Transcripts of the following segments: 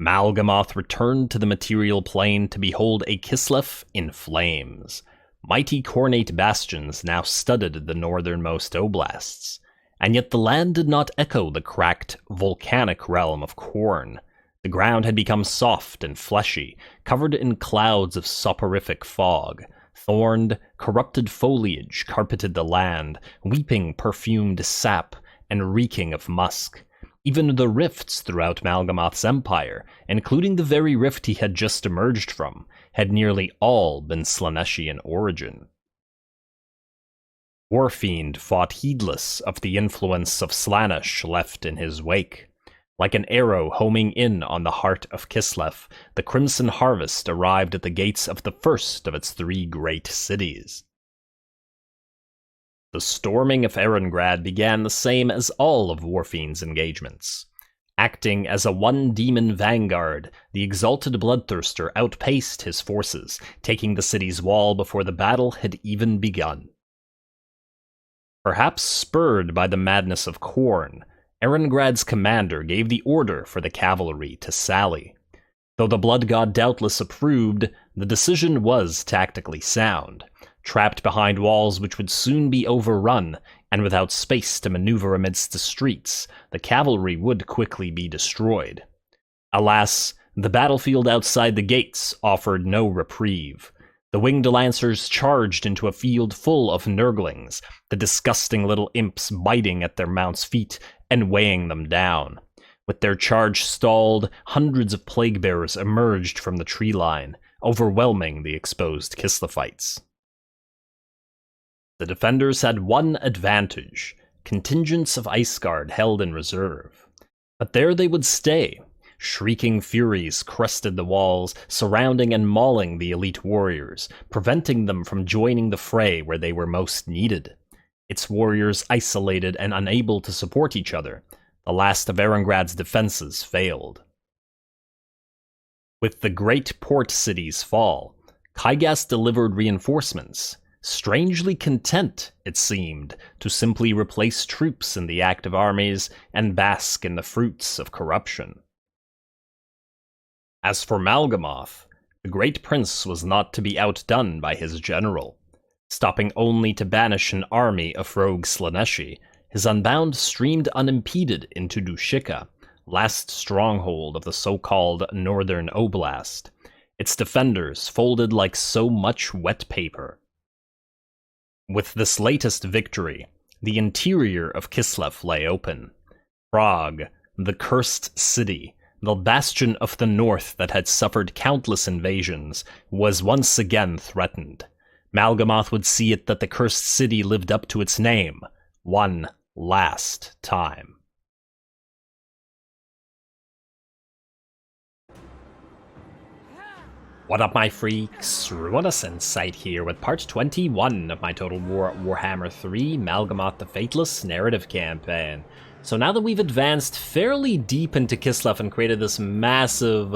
Mal'gamoth returned to the material plane to behold a Kislev in flames. Mighty cornate bastions now studded the northernmost oblasts, and yet the land did not echo the cracked, volcanic realm of Khorne. The ground had become soft and fleshy, covered in clouds of soporific fog. Thorned, corrupted foliage carpeted the land, weeping perfumed sap and reeking of musk. Even the rifts throughout Mal'gamoth's empire, including the very rift he had just emerged from, had nearly all been Slaaneshi in origin. Warfiend fought heedless of the influence of Slaanesh left in his wake. Like an arrow homing in on the heart of Kislev, the Crimson Harvest arrived at the gates of the first of its 3 great cities. The storming of Erengrad began the same as all of Warfiend's engagements. Acting as a one-demon vanguard, the exalted Bloodthirster outpaced his forces, taking the city's wall before the battle had even begun. Perhaps spurred by the madness of Khorne, Erengrad's commander gave the order for the cavalry to sally. Though the Blood God doubtless approved, the decision was tactically sound. Trapped behind walls which would soon be overrun, and without space to maneuver amidst the streets, the cavalry would quickly be destroyed. Alas, the battlefield outside the gates offered no reprieve. The winged lancers charged into a field full of Nurglings, the disgusting little imps biting at their mounts' feet and weighing them down. With their charge stalled, hundreds of plague-bearers emerged from the tree line, overwhelming the exposed Kislevites. The defenders had one advantage: contingents of Iceguard held in reserve. But there they would stay. Shrieking furies crested the walls, surrounding and mauling the elite warriors, preventing them from joining the fray where they were most needed. Its warriors isolated and unable to support each other, the last of Erengrad's defenses failed. With the great port city's fall, Kaigas delivered reinforcements, strangely content, it seemed, to simply replace troops in the active armies and bask in the fruits of corruption. As for Mal'gamoth, the great prince was not to be outdone by his general. Stopping only to banish an army of rogue Slaaneshi, his Unbound streamed unimpeded into Dushika, last stronghold of the so-called Northern Oblast, its defenders folded like so much wet paper. With this latest victory, the interior of Kislev lay open. Praag, the cursed city, the bastion of the north that had suffered countless invasions, was once again threatened. Mal'gamoth would see it that the cursed city lived up to its name, one last time. What up, my freaks? RuinousInsight here with part 21 of my Total Warhammer 3 Mal'gamoth the Fateless narrative campaign. So now that we've advanced fairly deep into Kislev and created this massive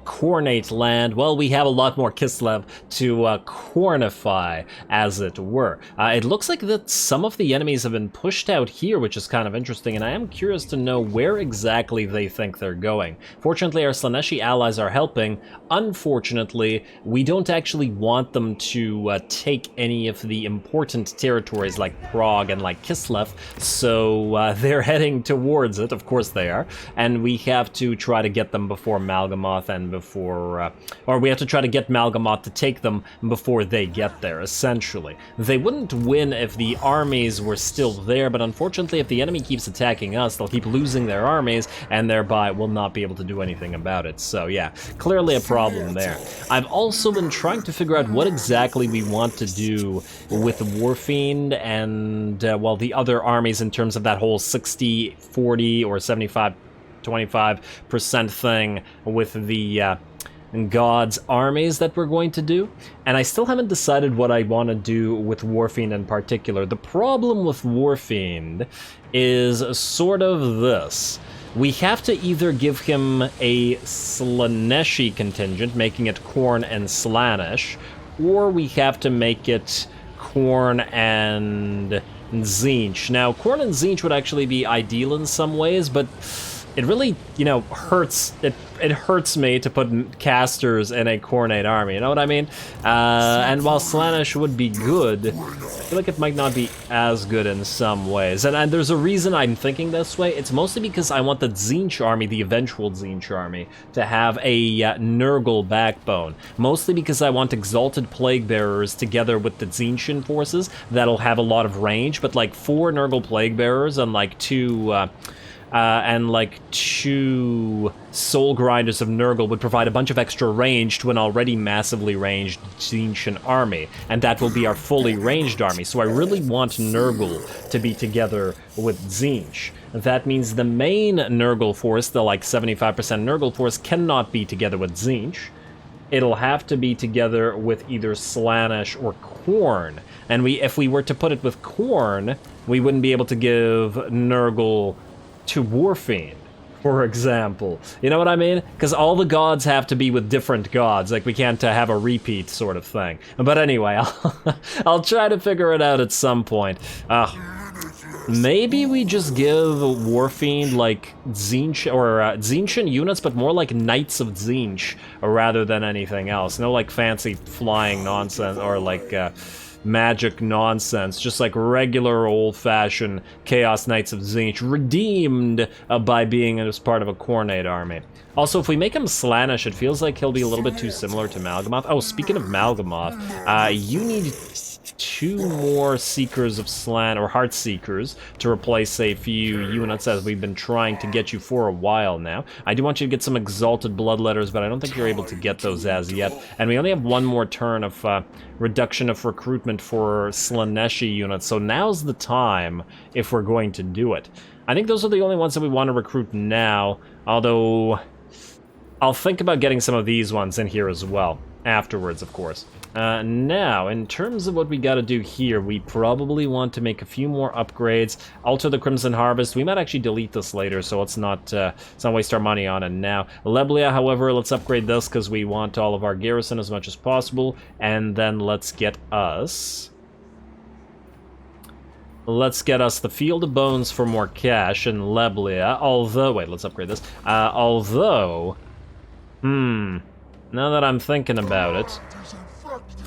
Khornate land, well, we have a lot more Kislev to Khornify, as it were. It looks like that some of the enemies have been pushed out here, which is kind of interesting, and I am curious to know where exactly they think they're going. Fortunately, our Slaaneshi allies are helping. Unfortunately, we don't actually want them to take any of the important territories like Prague and like Kislev, so they're heading towards it, of course they are, and we have to try to get them before Mal'gamoth and before, or we have to try to get Mal'gamoth to take them before they get there, essentially. They wouldn't win if the armies were still there, but unfortunately if the enemy keeps attacking us, they'll keep losing their armies, and thereby will not be able to do anything about it. So yeah, clearly a problem there. I've also been trying to figure out what exactly we want to do with Warfiend and, well, the other armies in terms of that whole 60-40 or 75-25% thing with the God's armies that we're going to do, and I still haven't decided what I want to do with Warfiend in particular. The problem with Warfiend is sort of this. We have to either give him a Slaaneshi contingent, making it Khorne and Slaanesh, or we have to make it Khorne and Tzeentch. Now, Khorne and Tzeentch would actually be ideal in some ways, but it really, you know, hurts. It hurts me to put casters in a Khornate army, you know what I mean? And while Slaanesh would be good, I feel like it might not be as good in some ways. And there's a reason I'm thinking this way. It's mostly because I want the Tzeentch army, the eventual Tzeentch army, to have a Nurgle backbone. Mostly because I want Exalted Plague Bearers together with the Tzeentchian forces that'll have a lot of range, but like 4 Nurgle Plague Bearers and like 2 Soul Grinders of Nurgle would provide a bunch of extra range to an already massively ranged Tzeentchian army, and that will be our fully ranged army. So I really want Nurgle to be together with Tzeentch. That means the main Nurgle force, the like 75% Nurgle force, cannot be together with Tzeentch. It'll have to be together with either Slaanesh or Khorne. And if we were to put it with Khorne, we wouldn't be able to give Nurgle to Warfiend, for example. You know what I mean? Because all the gods have to be with different gods. Like, we can't have a repeat sort of thing. But anyway, I'll try to figure it out at some point. Maybe we just give Warfiend, like, Tzeentch, or Tzeentchian units, but more like Knights of Tzeentch, rather than anything else. No, like, fancy flying nonsense, or, like, magic nonsense, just like regular old-fashioned Chaos Knights of Tzeentch, redeemed by being as part of a Khornate army. Also, if we make him Slaanesh, it feels like he'll be a little bit too similar to Mal'gamoth. Oh, speaking of Mal'gamoth, you need 2 more Seekers of Slan, or Heart Seekers, to replace a few units as we've been trying to get you for a while now. I do want you to get some Exalted Bloodletters, but I don't think you're able to get those as yet. And we only have 1 more turn of reduction of recruitment for Slaaneshi units, so now's the time if we're going to do it. I think those are the only ones that we want to recruit now, although I'll think about getting some of these ones in here as well, afterwards, of course. Now, in terms of what we gotta do here, we probably want to make a few more upgrades. Alter the Crimson Harvest. We might actually delete this later, so let's not waste our money on it now. Leblia, however, let's upgrade this because we want all of our garrison as much as possible. And then let's get us the Field of Bones for more cash and Leblia. Although, wait, let's upgrade this. Now that I'm thinking about it,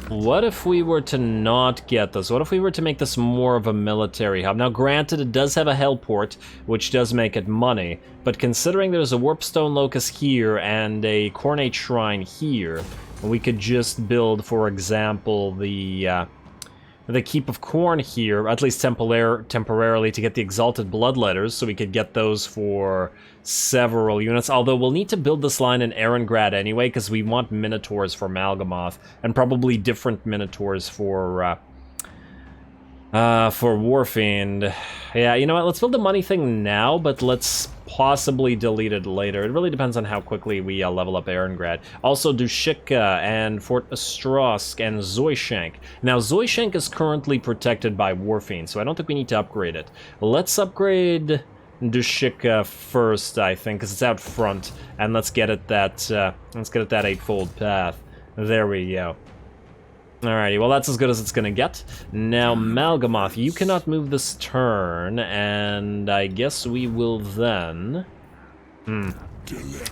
what if we were to not get this? What if we were to make this more of a military hub? Now, granted, it does have a Hellport, which does make it money, but considering there's a Warpstone Locust here and a Khornate Shrine here, we could just build, for example, the Keep of Khorne here, at least temporarily, to get the Exalted Bloodletters, so we could get those for several units. Although we'll need to build this line in Erengrad anyway, because we want Minotaurs for Mal'gamoth, and probably different Minotaurs for Warfiend. Yeah, you know what, let's build the money thing now, but let's possibly delete it later. It really depends on how quickly we level up Erengrad. Also, Dushika and Fort Ostrosk and Zoishank. Now, Zoishank is currently protected by Warfiend, so I don't think we need to upgrade it. Let's upgrade Dushika first, I think, because it's out front, and let's get it that eightfold path. There we go. Alrighty, well that's as good as it's gonna get. Now, Mal'gamoth, you cannot move this turn, and I guess we will then...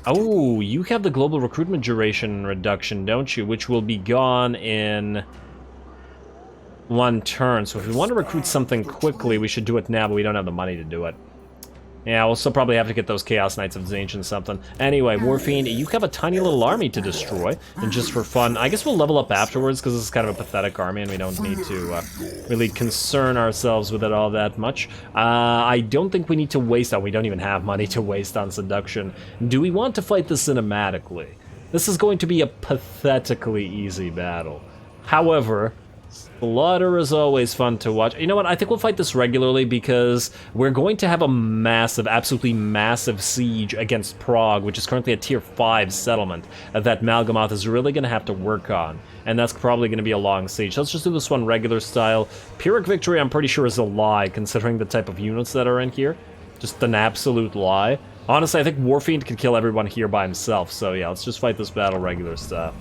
Oh, you have the global recruitment duration reduction, don't you? Which will be gone in 1 turn. So if we want to recruit something quickly, we should do it now, but we don't have the money to do it. Yeah, we'll still probably have to get those Chaos Knights of Tzeentch and something. Anyway, Warfiend, you have a tiny little army to destroy, and just for fun, I guess we'll level up afterwards, because this is kind of a pathetic army, and we don't need to really concern ourselves with it all that much. I don't think we need to waste on, we don't even have money to waste on Seduction. Do we want to fight this cinematically? This is going to be a pathetically easy battle. However, Slaughter is always fun to watch. You know what, I think we'll fight this regularly because we're going to have a massive, absolutely massive siege against Prague, which is currently a tier 5 settlement that Mal'gamoth is really going to have to work on. And that's probably going to be a long siege. So let's just do this one regular style. Pyrrhic victory, I'm pretty sure, is a lie, considering the type of units that are in here. Just an absolute lie. Honestly, I think Warfiend could kill everyone here by himself. So yeah, let's just fight this battle regular style.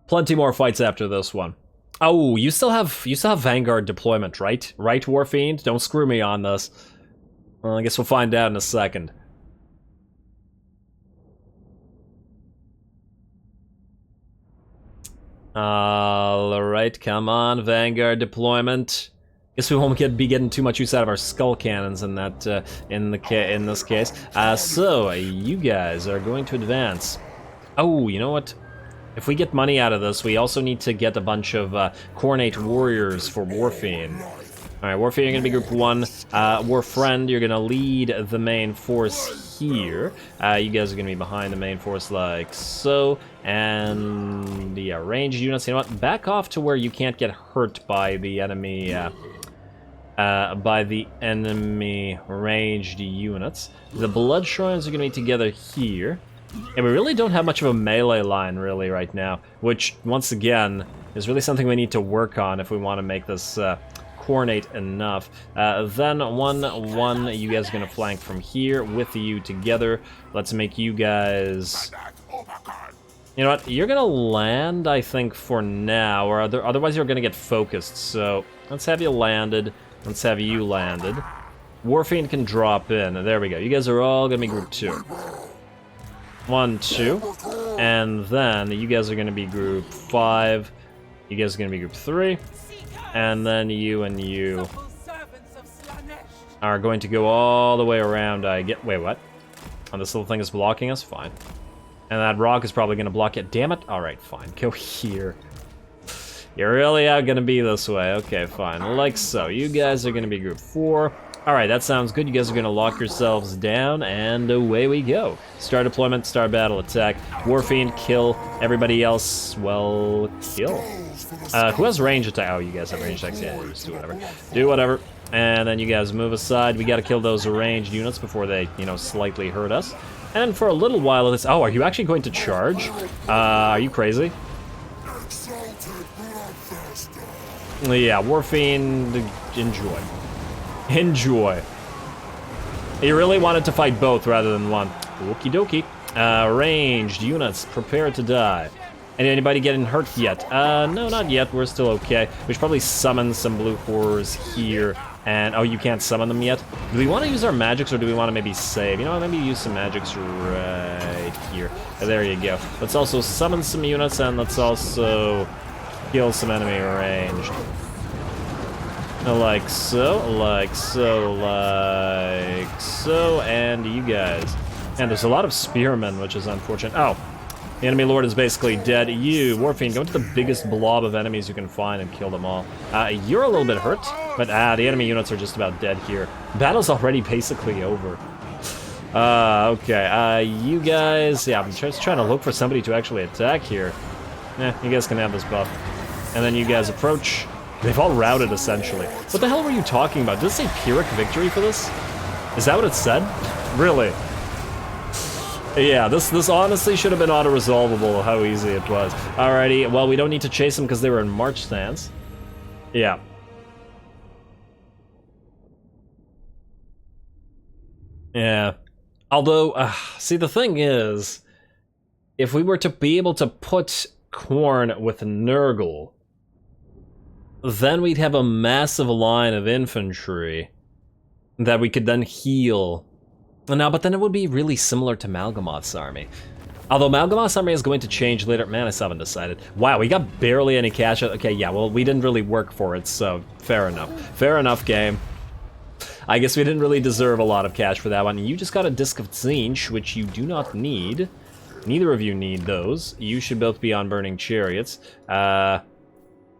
Plenty more fights after this one. Oh, you still have Vanguard deployment, right? Right, Warfiend? Don't screw me on this. Well, I guess we'll find out in a second. Alright, come on, Vanguard deployment. Guess we won't be getting too much use out of our skull cannons in that in this case. So you guys are going to advance. Oh, you know what? If we get money out of this, we also need to get a bunch of Coronate Warriors for Warfiend. Alright, Warfiend, you're gonna be Group 1. Warfriend, you're gonna lead the main force here. You guys are gonna be behind the main force like so. And yeah, ranged units, you know what? Back off to where you can't get hurt by the enemy ranged units. The Blood Shrines are gonna be together here. And we really don't have much of a melee line, really, right now. Which, once again, is really something we need to work on if we want to make this coordinate enough. Then, 1-1, you guys are going to flank from here with you together. Let's make you guys... You know what? You're going to land, I think, for now. Or otherwise, you're going to get focused. So, let's have you landed. Let's have you landed. Warfiend can drop in. There we go. You guys are all going to be Group 2. 1, 2, and then you guys are going to be Group 5, you guys are going to be Group 3, and then you and you are going to go all the way around. Wait, what? Oh, this little thing is blocking us? Fine. And that rock is probably going to block it. Damn it. Alright, fine. Go here. You're really going to be this way. Okay, fine. Like so. You guys are going to be Group 4. Alright, that sounds good. You guys are going to lock yourselves down, and away we go. Start deployment, start battle, attack. Warfiend, kill. Everybody else, well, kill. Who has range attack? Oh, you guys have range attacks. Yeah, just do whatever. Do whatever. And then you guys move aside. We got to kill those ranged units before they, you know, slightly hurt us. And for a little while of this... Oh, are you actually going to charge? Are you crazy? Yeah, Warfiend, enjoy. Enjoy. You really wanted to fight both rather than one. Okie dokie. Ranged units, prepare to die. Anybody getting hurt yet? No, not yet. We're still okay. We should probably summon some blue horrors here. And, oh, you can't summon them yet? Do we want to use our magics, or do we want to maybe save? You know what, maybe use some magics right here. There you go. Let's also summon some units, and let's also kill some enemy ranged. Like so, like so, like so, and you guys. And there's a lot of spearmen, which is unfortunate. Oh, the enemy lord is basically dead. You, Warfiend, go into the biggest blob of enemies you can find and kill them all. You're a little bit hurt, but the enemy units are just about dead here. Battle's already basically over. Okay, you guys, yeah, I'm just trying to look for somebody to actually attack here. You guys can have this buff. And then you guys approach. They've all routed, essentially. What the hell were you talking about? Did it say Pyrrhic victory for this? Is that what it said? Really? Yeah, this honestly should have been auto-resolvable, how easy it was. Alrighty, well, we don't need to chase them because they were in march stance. Yeah. Yeah. Although, see, the thing is, if we were to be able to put Khorne with Nurgle, then we'd have a massive line of infantry that we could then heal. No, but then it would be really similar to Mal'gamoth's army. Although Mal'gamoth's army is going to change later. Man, I still haven't decided. Wow, we got barely any cash. Okay, yeah, well, we didn't really work for it, so fair enough. Fair enough, game. I guess we didn't really deserve a lot of cash for that one. You just got a Disc of Tzeentch, which you do not need. Neither of you need those. You should both be on Burning Chariots.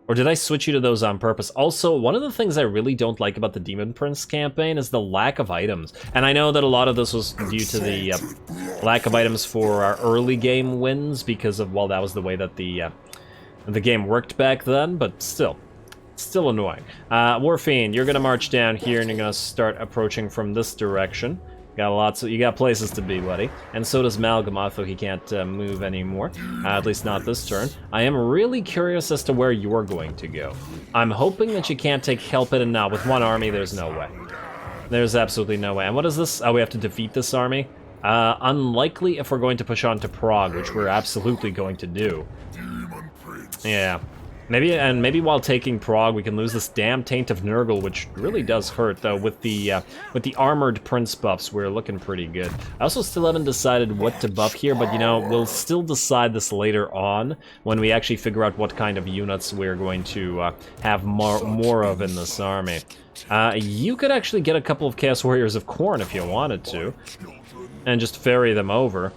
Or did I switch you to those on purpose? Also, one of the things I really don't like about the Daemon Prince campaign is the lack of items. And I know that a lot of this was due to the lack of items for our early game wins because of, well, that was the way that the game worked back then, but still annoying. Warfiend, you're gonna march down here and you're gonna start approaching from this direction. You got places to be, buddy. And so does Mal'gamoth, though he can't move anymore. At least not this turn. I am really curious as to where you're going to go. I'm hoping that you can't take help it, and now with one army, there's no way. There's absolutely no way. And what is this? Oh, we have to defeat this army? Unlikely if we're going to push on to Prague, which we're absolutely going to do. Yeah. Maybe while taking Prague, we can lose this damn Taint of Nurgle, which really does hurt, though. With the Armored Prince buffs, we're looking pretty good. I also still haven't decided what to buff here, but, you know, we'll still decide this later on, when we actually figure out what kind of units we're going to have more of in this army. You could actually get a couple of Chaos Warriors of Khorne if you wanted to, and just ferry them over.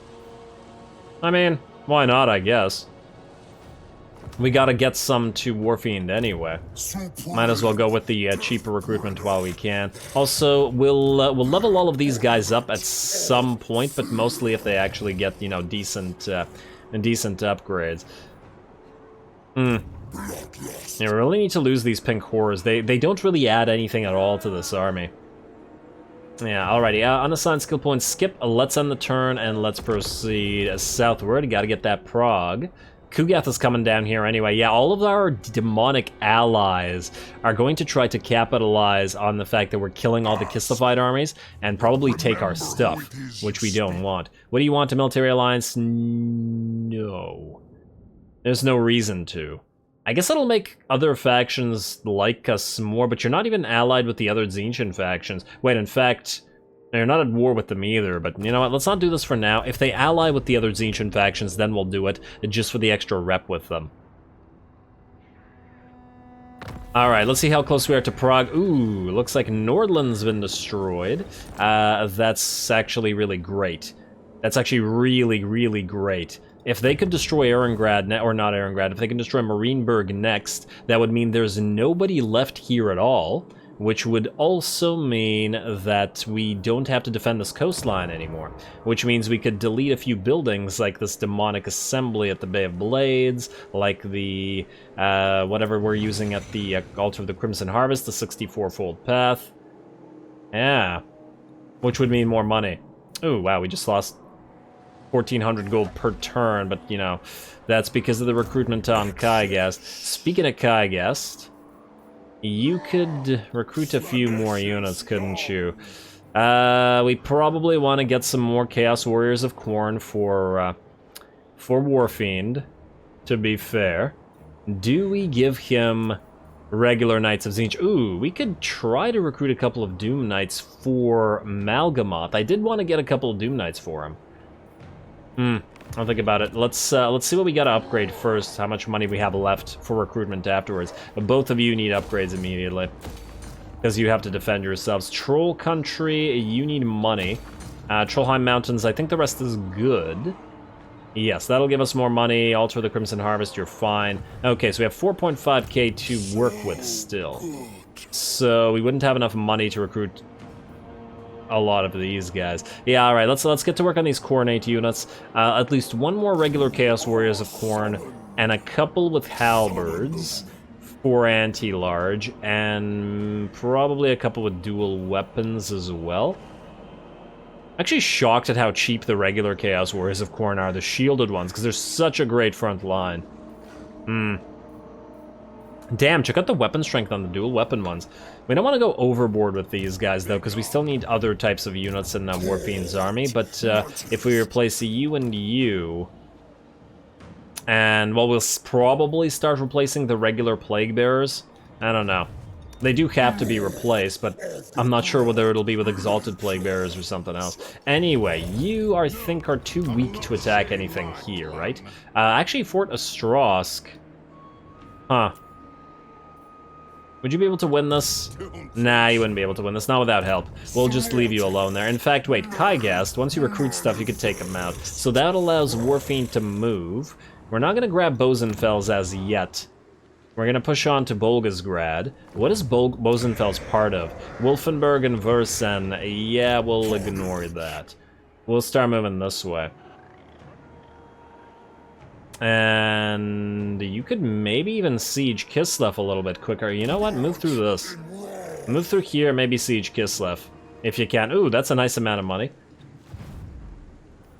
I mean, why not, I guess. We gotta get some to Warfiend anyway. Might as well go with the cheaper recruitment while we can. Also, we'll level all of these guys up at some point, but mostly if they actually get, you know, decent upgrades. Yeah, we really need to lose these pink horrors. They don't really add anything at all to this army. Yeah, alrighty. Unassigned skill points. Skip. Let's end the turn and let's proceed southward. Gotta get that Prague. Kugath is coming down here anyway. Yeah, all of our demonic allies are going to try to capitalize on the fact that we're killing all the Kislefied armies and probably take our stuff, which we don't want. What do you want, a military alliance? No. There's no reason to. I guess it'll make other factions like us more, but you're not even allied with the other Tzeentchian factions. Wait, in fact, you're not at war with them either, but you know what, let's not do this for now. If they ally with the other Tzeentchian factions, then we'll do it, just for the extra rep with them. Alright, let's see how close we are to Prague. Ooh, looks like Nordland's been destroyed. That's actually really great. That's actually really, really great. If they could destroy Erengrad, or not Erengrad, if they can destroy Marienburg next, that would mean there's nobody left here at all, which would also mean that we don't have to defend this coastline anymore, which means we could delete a few buildings like this demonic assembly at the Bay of Blades, like the, whatever we're using at the Altar of the Crimson Harvest, the 64-fold path. Yeah, which would mean more money. Ooh, wow, we just lost 1,400 gold per turn, but, you know, that's because of the recruitment on Kygast. Speaking of Kygast, you could recruit a few more units, couldn't you? We probably want to get some more Chaos Warriors of Khorne for Warfiend, to be fair. Do we give him regular Knights of Tzeentch? Ooh, we could try to recruit a couple of Doom Knights for Mal'gamoth. I did want to get a couple of Doom Knights for him. I'll think about it. Let's see what we gotta upgrade first, how much money we have left for recruitment afterwards. But both of you need upgrades immediately, because you have to defend yourselves. Troll Country, you need money. Trollheim Mountains, I think the rest is good. Yes, that'll give us more money. Altar of the Crimson Harvest, you're fine. Okay, so we have 4.5k to work with still. So we wouldn't have enough money to recruit a lot of these guys. Yeah, alright, let's get to work on these Khornate units. At least one more regular Chaos Warriors of Khorne, and a couple with halberds for anti-large, and probably a couple with dual weapons as well. Actually shocked at how cheap the regular Chaos Warriors of Khorne are, the shielded ones, because they're such a great front line. Damn, check out the weapon strength on the dual weapon ones. We don't want to go overboard with these guys, though, because we still need other types of units in Warfiend's army, but if we replace you and you... And, well, we'll probably start replacing the regular Plague Bearers. I don't know. They do have to be replaced, but I'm not sure whether it'll be with Exalted Plague Bearers or something else. Anyway, you, I think, are too weak to attack anything here, right? Actually, Fort Ostrosk... Huh. Would you be able to win this? Nah, you wouldn't be able to win this, not without help. We'll just leave you alone there. In fact, wait, Kygast, once you recruit stuff, you can take them out. So that allows Warfiend to move. We're not going to grab Bosenfels as yet. We're going to push on to Bolgasgrad. What is Bosenfels part of? Wolfenburg and Versen. Yeah, we'll ignore that. We'll start moving this way. And you could maybe even siege Kislev a little bit quicker. You know what? Move through this. Move through here, maybe siege Kislev. If you can. Ooh, that's a nice amount of money.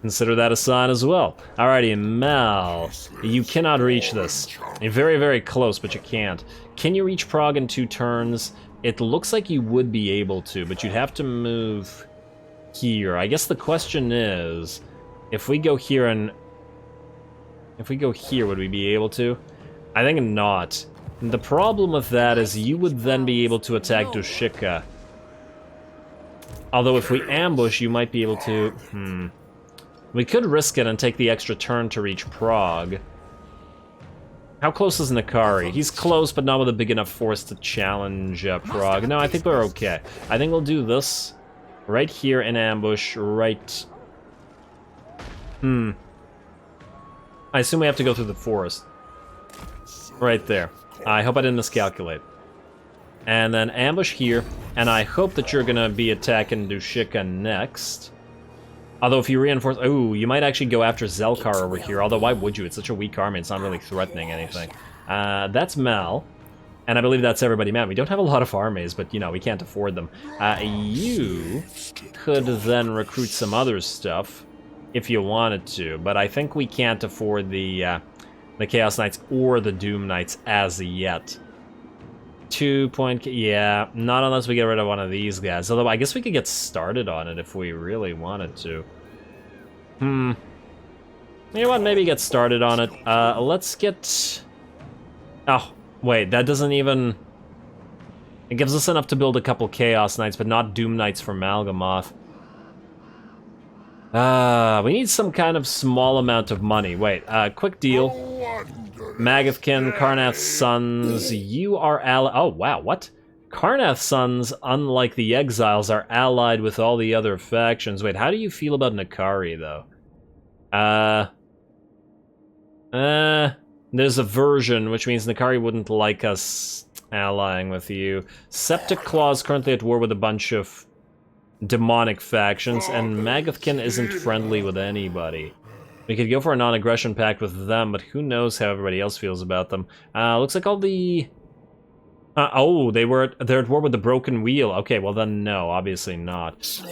Consider that a sign as well. Alrighty, Mal. You cannot reach this. You're very, very close, but you can't. Can you reach Prague in 2 turns? It looks like you would be able to, but you'd have to move here. I guess the question is, if we go here and... If we go here, would we be able to? I think not. The problem with that is you would then be able to attack Dushika. Although if we ambush, you might be able to... We could risk it and take the extra turn to reach Prague. How close is Nakari? He's close, but not with a big enough force to challenge Prague. No, I think we're okay. I think we'll do this right here in ambush, right... I assume we have to go through the forest. Right there. I hope I didn't miscalculate. And then ambush here, and I hope that you're gonna be attacking Dushika next. Although if you reinforce... Oh, you might actually go after Zelkar over here, although why would you? It's such a weak army, it's not really threatening anything. That's Mal, and I believe that's everybody. Man, we don't have a lot of armies, but, you know, we can't afford them. You could then recruit some other stuff, if you wanted to, but I think we can't afford the Chaos Knights or the Doom Knights as yet. 2 point... Yeah, not unless we get rid of one of these guys. Although I guess we could get started on it if we really wanted to. You know what? Maybe get started on it. Let's get... Oh, wait, that doesn't even... It gives us enough to build a couple Chaos Knights, but not Doom Knights for Mal'gamoth. We need some kind of small amount of money. Wait, quick deal. Magathkin, Karnath's sons, you are oh wow, what? Karnath's sons, unlike the Exiles, are allied with all the other factions. Wait, how do you feel about Nakari, though? There's aversion, which means Nakari wouldn't like us allying with you. Septic Claw's currently at war with a bunch of demonic factions, and Magathkin isn't friendly with anybody. We could go for a non-aggression pact with them, but who knows how everybody else feels about them. Looks like all the... oh, they're at war with the Broken Wheel. Okay, well then no, obviously not.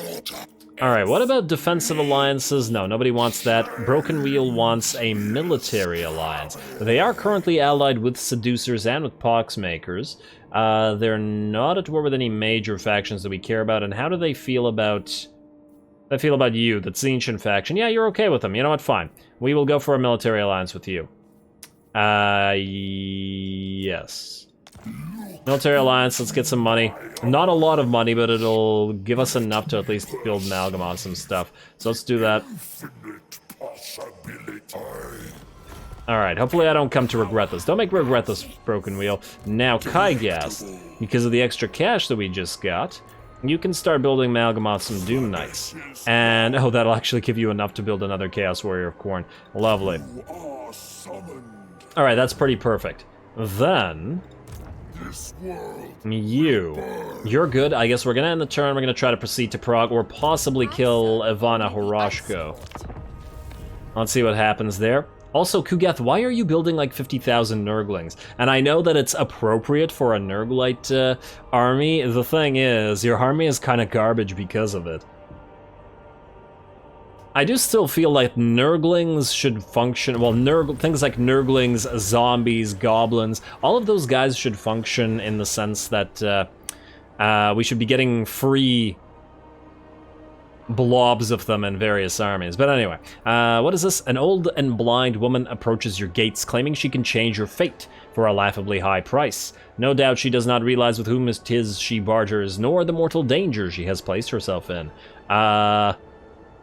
Alright, what about defensive alliances? No, nobody wants that. Broken Wheel wants a military alliance. They are currently allied with Seducers and with Poxmakers. They're not at war with any major factions that we care about, and how do they feel about... They feel about you, the Tzeentchian faction? Yeah, you're okay with them. You know what? Fine. We will go for a military alliance with you. Yes. Military alliance, let's get some money. Not a lot of money, but it'll give us enough to at least build Mal'gamoth some stuff. So let's do that. Alright, hopefully I don't come to regret this. Don't make me regret this, Broken Wheel. Now, Kygast, because of the extra cash that we just got, you can start building Mal'gamoth some Doom Knights. And, oh, that'll actually give you enough to build another Chaos Warrior of Khorne. Lovely. Alright, that's pretty perfect. Then... You're good. I guess we're gonna end the turn, we're gonna try to proceed to Prague, or possibly kill Ivana Horoshko. Let's see what happens there. Also, Kugath, why are you building like 50,000 Nurglings? And I know that it's appropriate for a Nurglite army. The thing is, your army is kind of garbage because of it. I do still feel like Nurglings should function, well, things like Nurglings, zombies, goblins, all of those guys should function in the sense that we should be getting free blobs of them in various armies. But anyway, what is this? An old and blind woman approaches your gates, claiming she can change your fate for a laughably high price. No doubt she does not realize with whom 'tis she barters, nor the mortal danger she has placed herself in.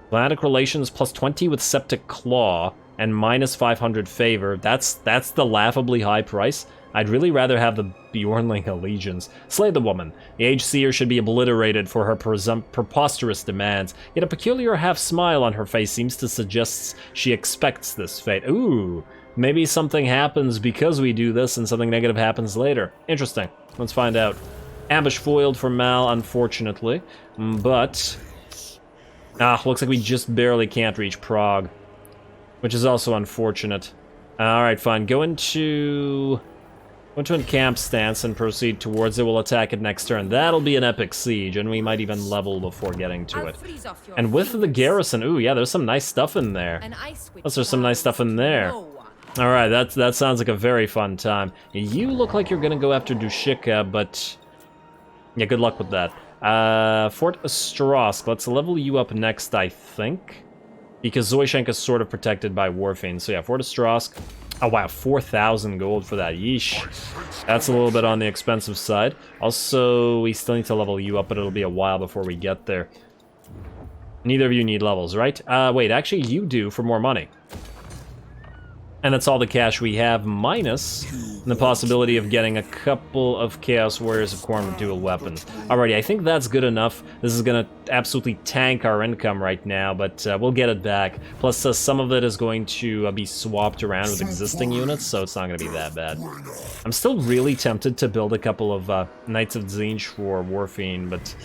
Atlantic relations plus 20 with Septic Claw and minus 500 favor. That's the laughably high price. I'd really rather have the Bjornling allegiance. Slay the woman. The Age Seer should be obliterated for her preposterous demands, yet a peculiar half-smile on her face seems to suggest she expects this fate. Ooh, maybe something happens because we do this and something negative happens later. Interesting. Let's find out. Ambush foiled for Mal, unfortunately, but... looks like we just barely can't reach Prague, which is also unfortunate. Alright, fine. Go into a camp stance and proceed towards it. We'll attack it next turn. That'll be an epic siege, and we might even level before getting to it. And with the garrison, ooh, yeah, there's some nice stuff in there. There's some nice stuff in there. Alright, that sounds like a very fun time. You look like you're gonna go after Dushika, but... yeah, good luck with that. Fort Ostrosk, let's level you up next, I think. Because Zoishenk is sort of protected by Warfiend. So yeah, Fort Ostrosk. Oh wow, 4,000 gold for that. Yeesh. That's a little bit on the expensive side. Also, we still need to level you up, but it'll be a while before we get there. Neither of you need levels, right? Wait, actually you do for more money. And that's all the cash we have, minus the possibility of getting a couple of Chaos Warriors of Khorne with dual weapons. Alrighty, I think that's good enough. This is gonna absolutely tank our income right now, but we'll get it back. Plus, some of it is going to be swapped around with existing units, so it's not gonna be that bad. I'm still really tempted to build a couple of Knights of Tzeentch for Warfiend, but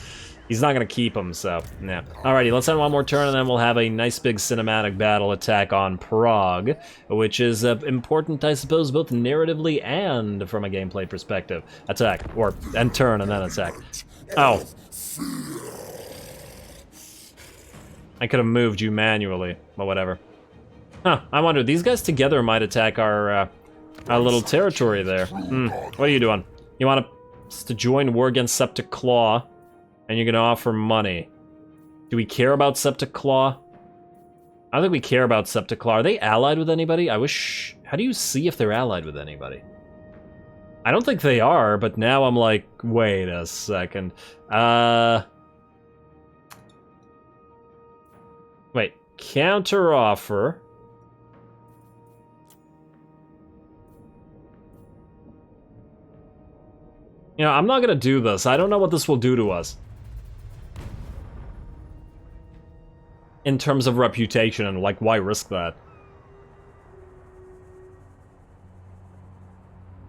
he's not gonna keep them, so nah. Alrighty, let's end one more turn and then we'll have a nice big cinematic battle attack on Prague, which is important, I suppose, both narratively and from a gameplay perspective. Attack, and turn and then attack. Oh. I could have moved you manually, but whatever. Huh, I wonder, these guys together might attack our little territory there. What are you doing? You want us to join war against Septic Claw? And you're gonna offer money. Do we care about Septic Claw? I don't think we care about Septic Claw. Are they allied with anybody? I wish... How do you see if they're allied with anybody? I don't think they are, but now I'm like, wait a second. Wait, counter offer. You know, I'm not gonna do this. I don't know what this will do to us. In terms of reputation, and like, why risk that?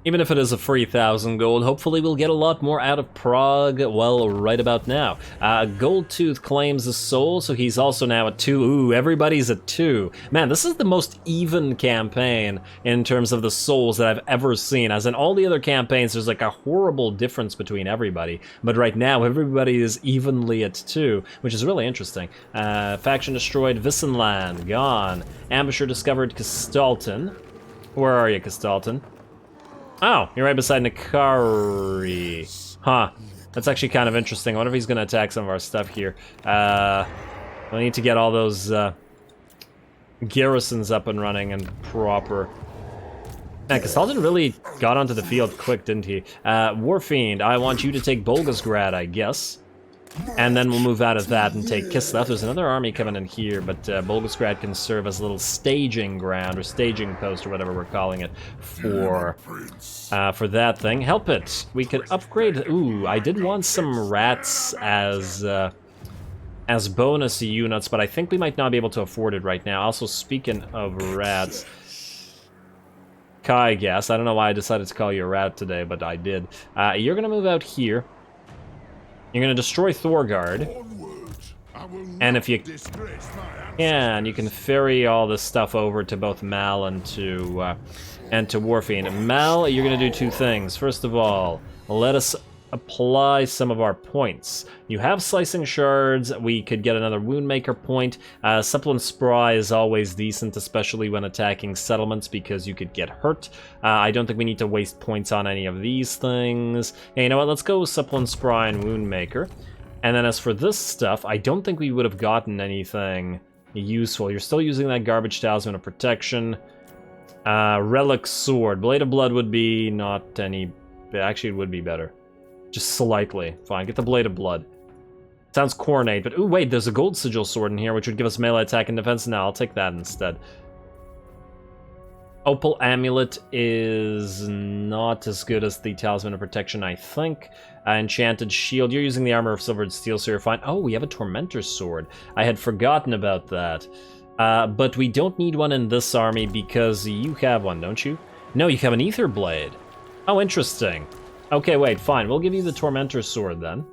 Even if it is a free 1,000 gold, hopefully we'll get a lot more out of Prague, well, right about now. Goldtooth claims the soul, so he's also now at 2. Ooh, everybody's at 2. Man, this is the most even campaign in terms of the souls that I've ever seen. As in all the other campaigns, there's like a horrible difference between everybody. But right now, everybody is evenly at 2, which is really interesting. Faction destroyed, Vissenland, gone. Ambusher discovered Castalton. Where are you, Castalton? Oh, you're right beside Nakari. Huh. That's actually kind of interesting. I wonder if he's going to attack some of our stuff here. We need to get all those garrisons up and running and proper. Man, Castalton really got onto the field quick, didn't he? Warfiend, I want you to take Bolgasgrad, I guess. And then we'll move out of that and take Kislev. There's another army coming in here, but Bolgasgrad can serve as a little staging ground, or staging post, or whatever we're calling it, for that thing. Help it! We could upgrade... Ooh, I did want some rats as bonus units, but I think we might not be able to afford it right now. Also, speaking of rats... Kai Gas, I don't know why I decided to call you a rat today, but I did. You're gonna move out here. You're gonna destroy Thorgard, and if you can, you can ferry all this stuff over to both Mal and to Warfiend. Mal, you're gonna do 2 things. First of all, let us apply some of our points. You have Slicing Shards, we could get another Woundmaker point. Supple and Spry is always decent, especially when attacking settlements, because you could get hurt. I don't think we need to waste points on any of these things. Hey, you know what, let's go with Supple and Spry and Woundmaker. And then as for this stuff, I don't think we would have gotten anything useful. You're still using that Garbage Talisman of Protection. Relic Sword. Blade of Blood would be not any... Actually, it would be better. Just slightly. Fine, get the Blade of Blood. Sounds cornate, but ooh, wait, there's a Gold Sigil sword in here, which would give us melee attack and defense. Now I'll take that instead. Opal Amulet is not as good as the Talisman of Protection, I think. Enchanted Shield, you're using the Armor of Silver and Steel, so you're fine. Oh, we have a Tormentor's Sword. I had forgotten about that. But we don't need one in this army because you have one, don't you? No, you have an Ether Blade. Oh, interesting. Okay, wait, fine. We'll give you the Tormentor's Sword then.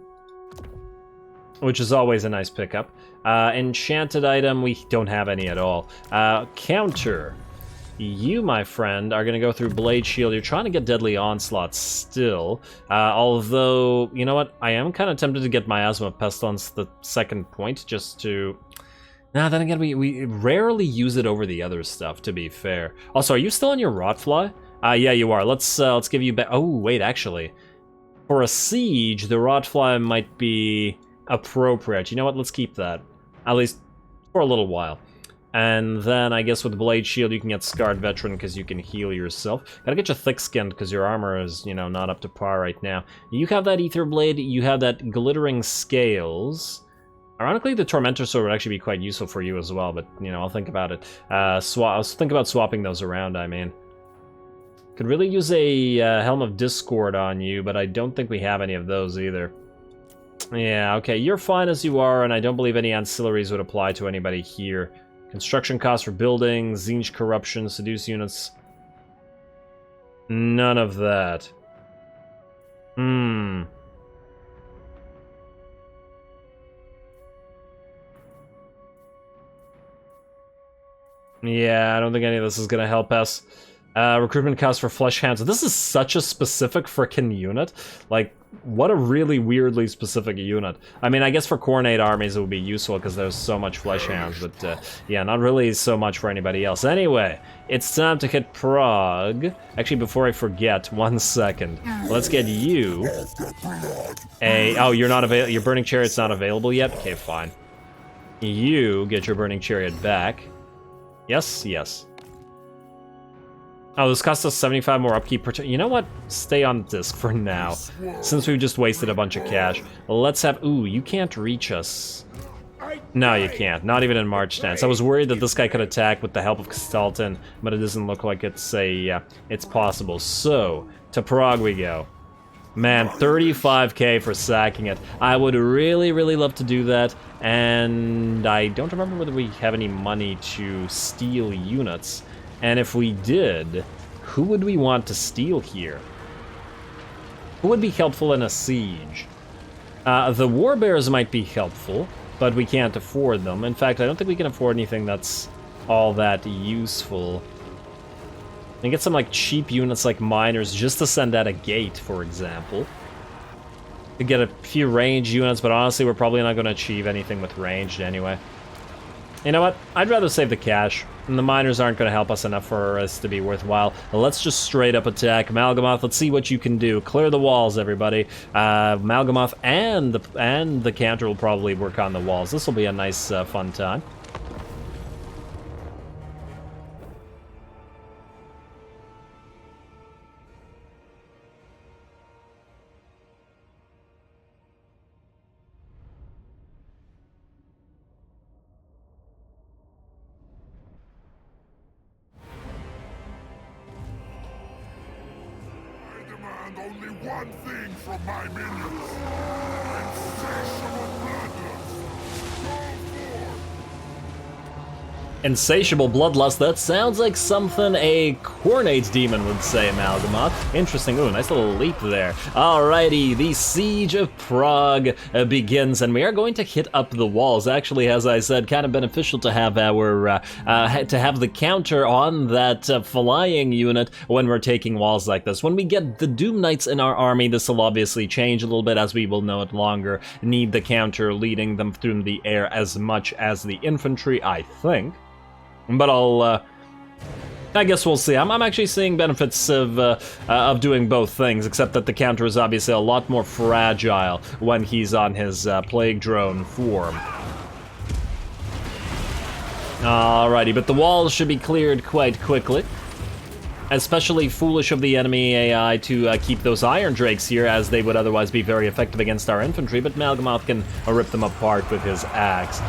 Which is always a nice pickup. Enchanted item, we don't have any at all. Counter. You, my friend, are going to go through Blade Shield. You're trying to get Deadly Onslaught still. Although, you know what? I am kind of tempted to get Miasma Pestilence the second point, just to... Nah, then again, we rarely use it over the other stuff, to be fair. Also, are you still on your Rotfly? Yeah, you are. Let's give you back... Oh, wait, actually. For a siege, the Rotfly might be appropriate. You know what? Let's keep that. At least for a little while. And then I guess with Blade Shield you can get Scarred Veteran because you can heal yourself. Gotta get you thick-skinned because your armor is, you know, not up to par right now. You have that Ether Blade, you have that Glittering Scales. Ironically, the Tormentor Sword would actually be quite useful for you as well, but, you know, I'll think about it. I'll think about swapping those around, I mean. Could really use a Helm of Discord on you, but I don't think we have any of those either. Yeah, okay, you're fine as you are, and I don't believe any ancillaries would apply to anybody here. Construction costs for buildings, Zinj Corruption, Seduce units. None of that. Yeah, I don't think any of this is gonna help us. Recruitment costs for Flesh Hounds. This is such a specific frickin' unit. Like, what a really weirdly specific unit. I mean, I guess for Khornate armies it would be useful because there's so much Flesh Hounds, but yeah, not really so much for anybody else. Anyway, it's time to hit Prague. Actually, before I forget, 1 second. Let's get you oh, you're not available. Your Burning Chariot's not available yet? Okay, fine. You get your Burning Chariot back. Yes, yes. Oh, this costs us 75 more upkeep per turn. You know what? Stay on disc for now, since we've just wasted a bunch of cash. Let's have... Ooh, you can't reach us. No, you can't. Not even in March stance. I was worried that this guy could attack with the help of Castalton, but it doesn't look like it's it's possible. So, to Prague we go. Man, 35k for sacking it. I would really, really love to do that, and I don't remember whether we have any money to steal units. And if we did, who would we want to steal here? Who would be helpful in a siege? The Warbears might be helpful, but we can't afford them. In fact, I don't think we can afford anything that's all that useful. And get some like cheap units like miners just to send at a gate, for example. To get a few ranged units, but honestly we're probably not going to achieve anything with ranged anyway. You know what? I'd rather save the cash. And the miners aren't going to help us enough for us to be worthwhile. Let's just straight up attack Mal'gamoth. Let's see what you can do. Clear the walls, everybody. Mal'gamoth and the counter will probably work on the walls. This will be a nice, fun time. Only one thing from my minions. Insatiable bloodlust. Go forth. Insatiable bloodlust, that sounds like something a Khornate demon would say, Mal'gamoth. Interesting. Ooh, nice little leap there. Alrighty, the Siege of Prague begins, and we are going to hit up the walls. Actually, as I said, kind of beneficial to have our to have the counter on that flying unit when we're taking walls like this. When we get the Doom Knights in our army, this will obviously change a little bit, as we will no longer need the counter leading them through the air as much as the infantry, I think. But I guess we'll see. I'm actually seeing benefits of doing both things, except that the counter is obviously a lot more fragile when he's on his Plague Drone form. Alrighty, but the walls should be cleared quite quickly. Especially foolish of the enemy AI to keep those Iron Drakes here, as they would otherwise be very effective against our infantry, but Mal'gamoth can rip them apart with his axe.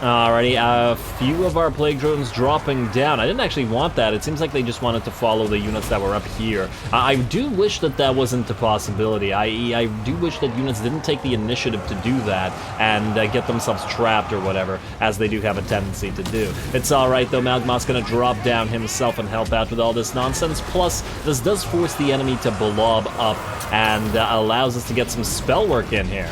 Alrighty, a few of our Plague Drones dropping down. I didn't actually want that. It seems like they just wanted to follow the units that were up here. I do wish that that wasn't a possibility, i.e. I do wish that units didn't take the initiative to do that and get themselves trapped or whatever, as they do have a tendency to do. It's alright though, Mal'gamoth's gonna drop down himself and help out with all this nonsense. Plus, this does force the enemy to blob up and allows us to get some spell work in here.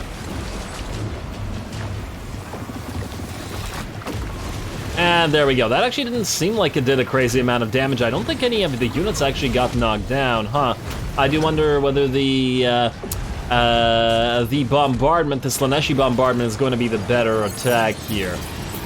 And there we go. That actually didn't seem like it did a crazy amount of damage. I don't think any of the units actually got knocked down, huh? I do wonder whether the bombardment, the Slaneshi bombardment, is going to be the better attack here.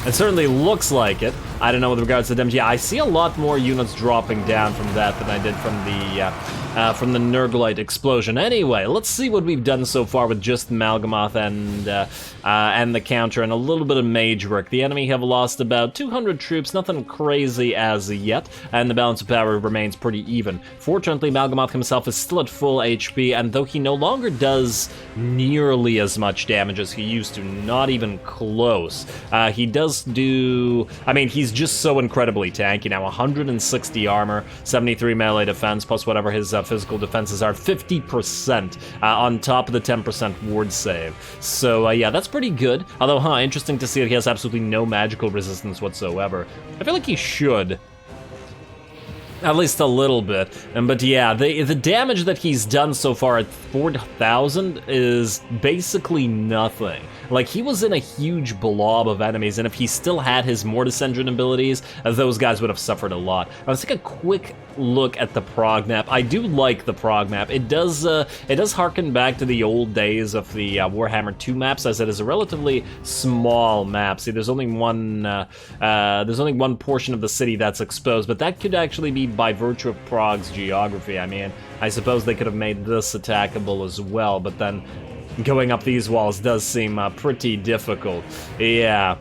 It certainly looks like it. I don't know with regards to damage. Yeah, I see a lot more units dropping down from that than I did from the Nurgle Explosion. Anyway, let's see what we've done so far with just Mal'gamoth and the counter and a little bit of mage work. The enemy have lost about 200 troops, nothing crazy as yet, and the balance of power remains pretty even. Fortunately, Mal'gamoth himself is still at full HP, and though he no longer does nearly as much damage as he used to, not even close, he does do... I mean, he's just so incredibly tanky now. 160 armor, 73 melee defense, plus whatever his physical defenses are, 50% on top of the 10% ward save. So yeah, that's pretty good. Although, interesting to see that he has absolutely no magical resistance whatsoever. I feel like he should. At least a little bit. But yeah, the damage that he's done so far at 4,000 is basically nothing. Like, he was in a huge blob of enemies, and if he still had his Mortis Engine abilities, those guys would have suffered a lot. Let's take a quick look at the Prague map. I do like the Prague map. It does harken back to the old days of the Warhammer 2 maps, as it is a relatively small map. See, there's only one portion of the city that's exposed, but that could actually be by virtue of Prague's geography. I mean, I suppose they could have made this attackable as well, but then going up these walls does seem pretty difficult. Yeah.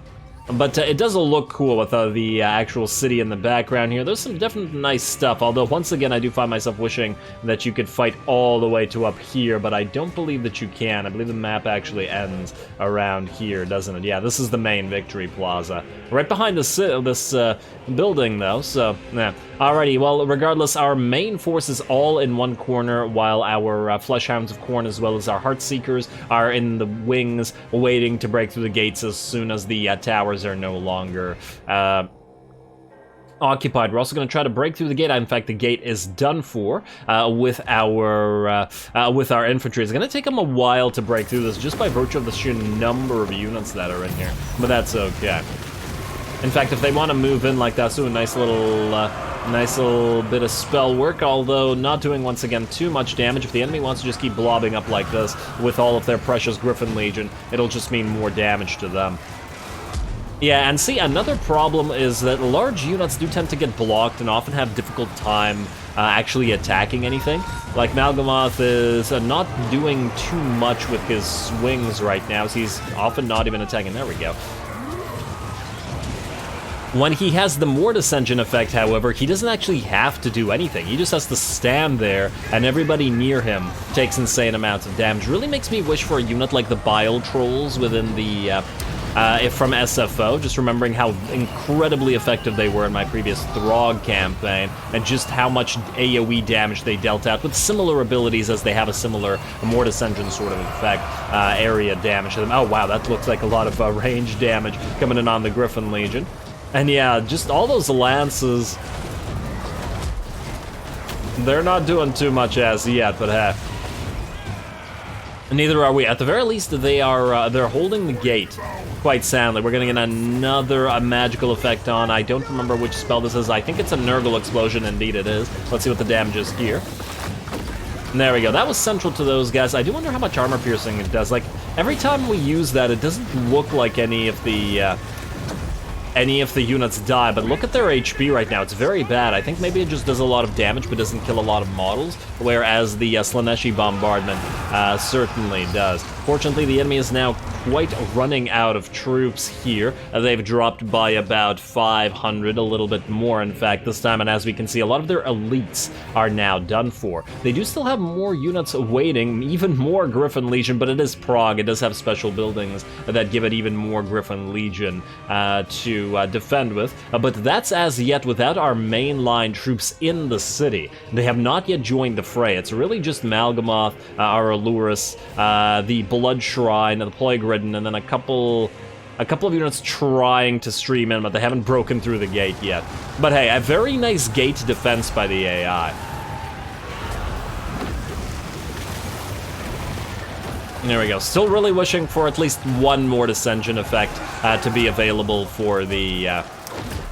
But it does look cool with the actual city in the background here. There's some definitely nice stuff, although once again I do find myself wishing that you could fight all the way to up here, but I don't believe that you can. I believe the map actually ends around here, doesn't it? Yeah, this is the main victory plaza. Right behind this building, though, so, yeah. Alrighty, well, regardless, our main force is all in one corner, while our Fleshhounds of Khorne, as well as our Heartseekers, are in the wings, waiting to break through the gates as soon as the towers are no longer occupied. We're also going to try to break through the gate. In fact, the gate is done for with our infantry. It's going to take them a while to break through this, just by virtue of the sheer number of units that are in here, but that's okay. In fact, if they want to move in like that, so a nice little bit of spell work, although not doing, once again, too much damage. If the enemy wants to just keep blobbing up like this with all of their precious Griffin Legion, it'll just mean more damage to them. Yeah, and see, another problem is that large units do tend to get blocked and often have difficult time actually attacking anything. Like, Mal'gamoth is not doing too much with his swings right now, so he's often not even attacking. There we go. When he has the Mortis Engine effect, however, he doesn't actually have to do anything. He just has to stand there, and everybody near him takes insane amounts of damage. Really makes me wish for a unit like the Bile Trolls within the from SFO, just remembering how incredibly effective they were in my previous Throg campaign, and just how much AoE damage they dealt out, with similar abilities as they have a similar Mortis Engine sort of effect, area damage to them. Oh wow, that looks like a lot of range damage coming in on the Griffin Legion. And yeah, just all those lances, they're not doing too much as yet, but hey. Neither are we. At the very least, they're holding the gate quite soundly. We're gonna get another magical effect on. I don't remember which spell this is. I think it's a Nurgle Explosion. Indeed it is. Let's see what the damage is here. And there we go. That was central to those guys. I do wonder how much armor piercing it does. Like, every time we use that, it doesn't look like any of the units die, but look at their HP right now. It's very bad. I think maybe it just does a lot of damage but doesn't kill a lot of models, whereas the Slaneshi bombardment certainly does. Fortunately, the enemy is now quite running out of troops here. They've dropped by about 500, a little bit more in fact this time, and as we can see, a lot of their elites are now done for. They do still have more units waiting, even more Griffin Legion, but it is Prague. It does have special buildings that give it even more Griffin Legion to defend with, but that's as yet without our mainline troops in the city. They have not yet joined the fray. It's really just Mal'gamoth, our Allurus, the Blood Shrine, the Plague Ridden, and then a couple of units trying to stream in, but they haven't broken through the gate yet. But hey, a very nice gate defense by the AI. There we go. Still really wishing for at least one Mortis Engine effect to be available for the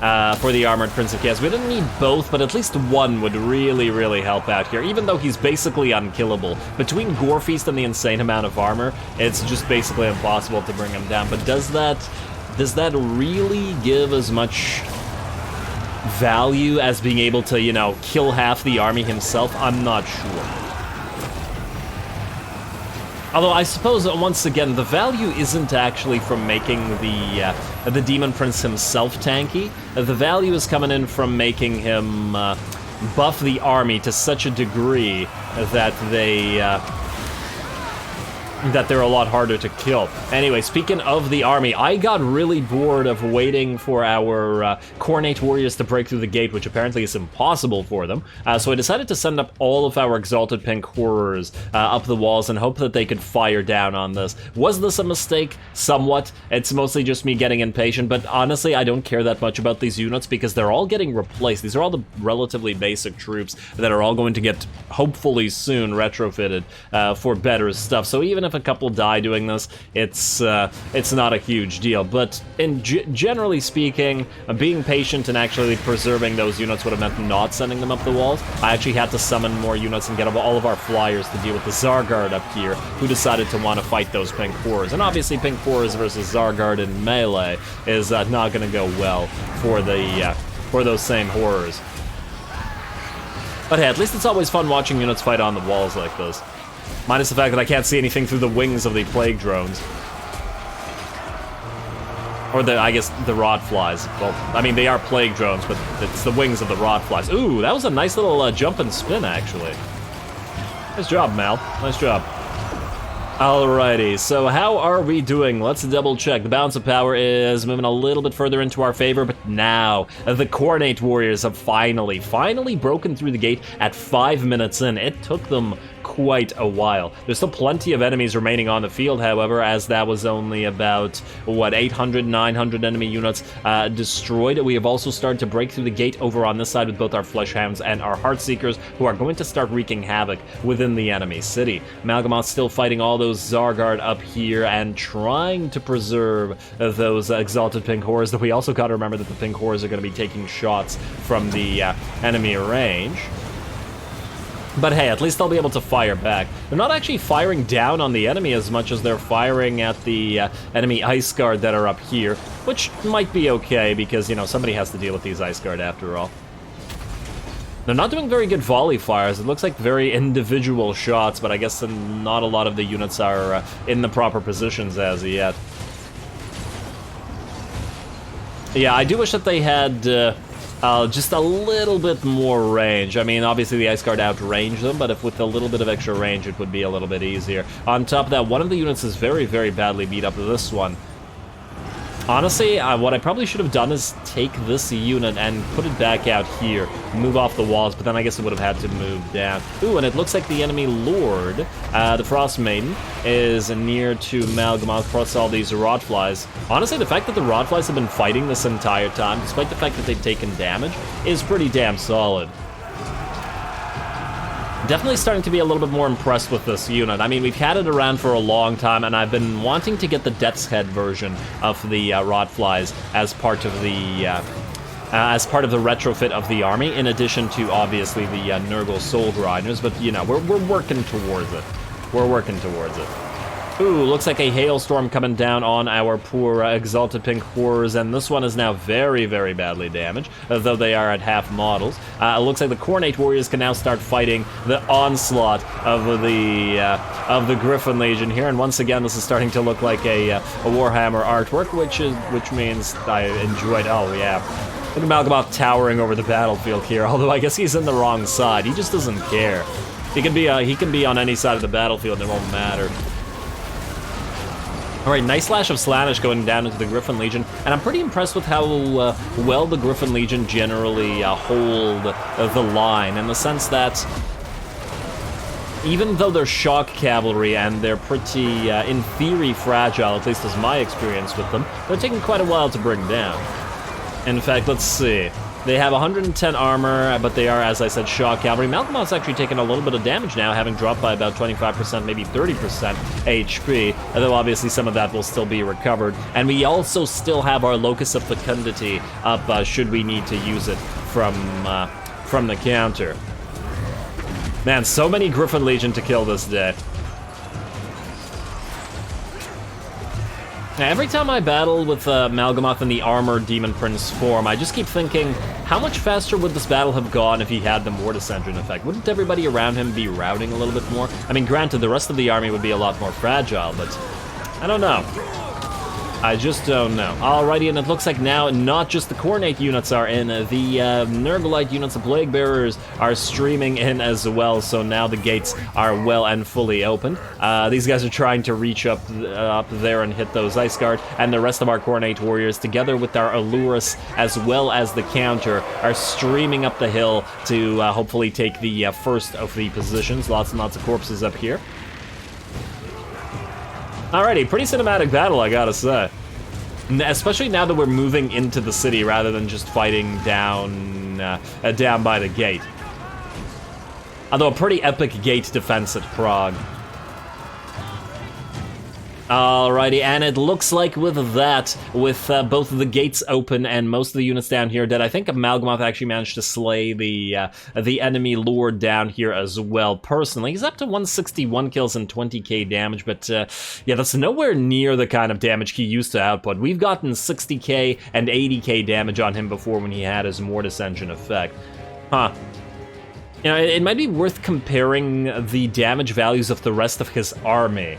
Armored Prince of Chaos. We didn't need both, but at least one would really, really help out here, even though he's basically unkillable. Between Gorefeast and the insane amount of armor, it's just basically impossible to bring him down. But does that really give as much value as being able to, you know, kill half the army himself? I'm not sure. Although I suppose, once again, the value isn't actually from making the Daemon Prince himself tanky. The value is coming in from making him buff the army to such a degree that they're a lot harder to kill. Anyway, speaking of the army, I got really bored of waiting for our Coronate Warriors to break through the gate, which apparently is impossible for them. So I decided to send up all of our Exalted Pink Horrors up the walls and hope that they could fire down on this. Was this a mistake? Somewhat. It's mostly just me getting impatient, but honestly, I don't care that much about these units because they're all getting replaced. These are all the relatively basic troops that are all going to get, hopefully soon, retrofitted for better stuff. So even if a couple die doing this, it's not a huge deal. But generally speaking, being patient and actually preserving those units would have meant not sending them up the walls. I actually had to summon more units and get all of our flyers to deal with the Zargard up here, who decided to want to fight those Pink Horrors. And obviously Pink Horrors versus Zargard in melee is not going to go well for those same horrors. But hey, at least it's always fun watching units fight on the walls like this. Minus the fact that I can't see anything through the wings of the plague drones. Or I guess, the rot flies. Well, I mean, they are plague drones, but it's the wings of the rot flies. Ooh, that was a nice little jump and spin, actually. Nice job, Mal. Nice job. Alrighty, so how are we doing? Let's double check. The balance of power is moving a little bit further into our favor, but now the Coronate Warriors have finally broken through the gate at 5 minutes in. It took them quite a while. There's still plenty of enemies remaining on the field, however, as that was only about, what, 800, 900 enemy units destroyed. We have also started to break through the gate over on this side with both our Fleshhounds and our Heartseekers, who are going to start wreaking havoc within the enemy city. Mal'gamoth's still fighting all those Zargard up here and trying to preserve those Exalted Pink Horrors, though we also got to remember that the Pink Horrors are going to be taking shots from the enemy range. But hey, at least they'll be able to fire back. They're not actually firing down on the enemy as much as they're firing at the enemy Ice Guard that are up here, which might be okay because, you know, somebody has to deal with these Ice Guard after all. They're not doing very good volley fires. It looks like very individual shots, but I guess not a lot of the units are in the proper positions as yet. Yeah, I do wish that they had just a little bit more range. I mean, obviously the Ice Guard outrange them, but if with a little bit of extra range, it would be a little bit easier. On top of that, one of the units is very, very badly beat up. This one. Honestly, what I probably should have done is take this unit and put it back out here, move off the walls, but then I guess it would have had to move down. Ooh, and it looks like the enemy Lord, the Frost Maiden, is near to Mal'gamoth across all these Rotflies. Honestly, the fact that the Rotflies have been fighting this entire time, despite the fact that they've taken damage, is pretty damn solid. Definitely starting to be a little bit more impressed with this unit. I mean, we've had it around for a long time, and I've been wanting to get the Death's Head version of the Rotflies as part of the retrofit of the army, in addition to obviously the Nurgle Soul Grinders. But you know, we're working towards it. We're working towards it. Ooh, looks like a hailstorm coming down on our poor Exalted Pink Horrors, and this one is now very, very badly damaged, though they are at half models. It looks like the Coronate Warriors can now start fighting the Onslaught of the Griffin Legion here, and once again, this is starting to look like a Warhammer artwork, which means I enjoyed. Oh yeah. Look at Mal'gamoth towering over the battlefield here, although I guess he's in the wrong side. He just doesn't care. He can be on any side of the battlefield, and it won't matter. Alright, nice slash of Slaanesh going down into the Griffin Legion, and I'm pretty impressed with how well the Griffin Legion generally hold the line, in the sense that even though they're shock cavalry and they're pretty, in theory, fragile, at least as my experience with them, they're taking quite a while to bring down. In fact, let's see. They have 110 armor, but they are, as I said, shock cavalry. Mal'gamoth's actually taken a little bit of damage now, having dropped by about 25%, maybe 30% HP, although obviously some of that will still be recovered. And we also still have our Locus of Fecundity up, should we need to use it from the counter. Man, so many Griffin Legion to kill this day. Every time I battle with Mal'gamoth in the armored Demon Prince form, I just keep thinking, how much faster would this battle have gone if he had the Mortis Engine effect? Wouldn't everybody around him be routing a little bit more? I mean, granted, the rest of the army would be a lot more fragile, but I don't know. I just don't know. Alrighty, and it looks like now not just the Coronate units are in, the Nurglite units, the Plague Bearers, are streaming in as well, so now the gates are well and fully opened. These guys are trying to reach up there and hit those Ice Guard, and the rest of our Coronate Warriors, together with our Allurus, as well as the counter, are streaming up the hill to hopefully take the first of the positions. Lots and lots of corpses up here. Alrighty, pretty cinematic battle, I gotta say. Especially now that we're moving into the city rather than just fighting down by the gate. Although a pretty epic gate defense at Prague. Alrighty, and it looks like with that, with both of the gates open and most of the units down here dead, I think Mal'gamoth actually managed to slay the enemy lord down here as well. Personally, he's up to 161 kills and 20k damage, but yeah, that's nowhere near the kind of damage he used to output. We've gotten 60k and 80k damage on him before when he had his Mortis Engine effect. Huh. You know, it might be worth comparing the damage values of the rest of his army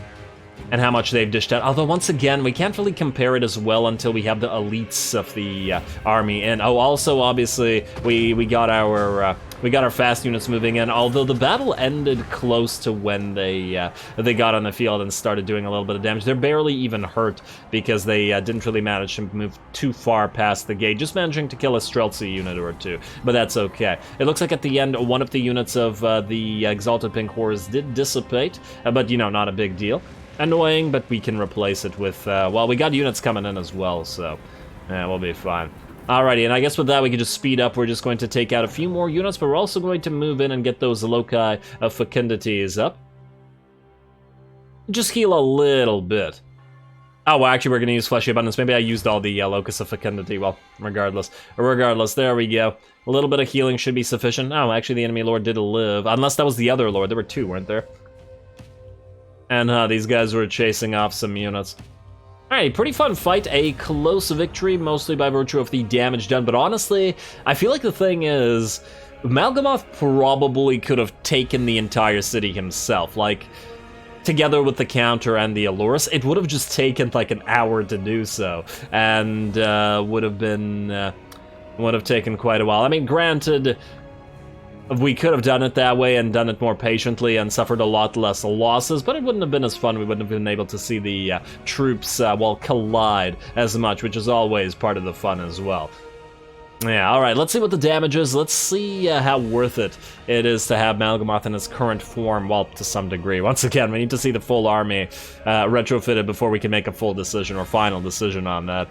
and how much they've dished out. Although, once again, we can't really compare it as well until we have the elites of the army in. Oh, also, obviously, we got our fast units moving in. Although the battle ended close to when they got on the field and started doing a little bit of damage. They're barely even hurt because they didn't really manage to move too far past the gate, just managing to kill a Streltsy unit or two. But that's okay. It looks like at the end, one of the units of the Exalted Pink Horrors did dissipate, but you know, not a big deal. Annoying, but we can replace it with, well, we got units coming in as well, so yeah, we'll be fine. Alrighty, and I guess with that we can just speed up. We're just going to take out a few more units, but we're also going to move in and get those loci of fecundities up. Just heal a little bit. Oh, well, actually, we're going to use Fleshy Abundance. Maybe I used all the Locus of Fecundity. Well, regardless, there we go. A little bit of healing should be sufficient. Oh, actually, the enemy lord did live. Unless that was the other lord. There were two, weren't there? And these guys were chasing off some units. Alright, pretty fun fight. A close victory, mostly by virtue of the damage done. But honestly, I feel like the thing is, Mal'gamoth probably could have taken the entire city himself. Like, together with the counter and the Allurus, it would have just taken like an hour to do so. And would have taken quite a while. I mean, granted, we could have done it that way and done it more patiently and suffered a lot less losses, but it wouldn't have been as fun. We wouldn't have been able to see the troops, well, collide as much, which is always part of the fun as well. Yeah, alright, let's see what the damage is. Let's see how worth it is to have Mal'gamoth in his current form, well, to some degree. Once again, we need to see the full army retrofitted before we can make a full decision or final decision on that.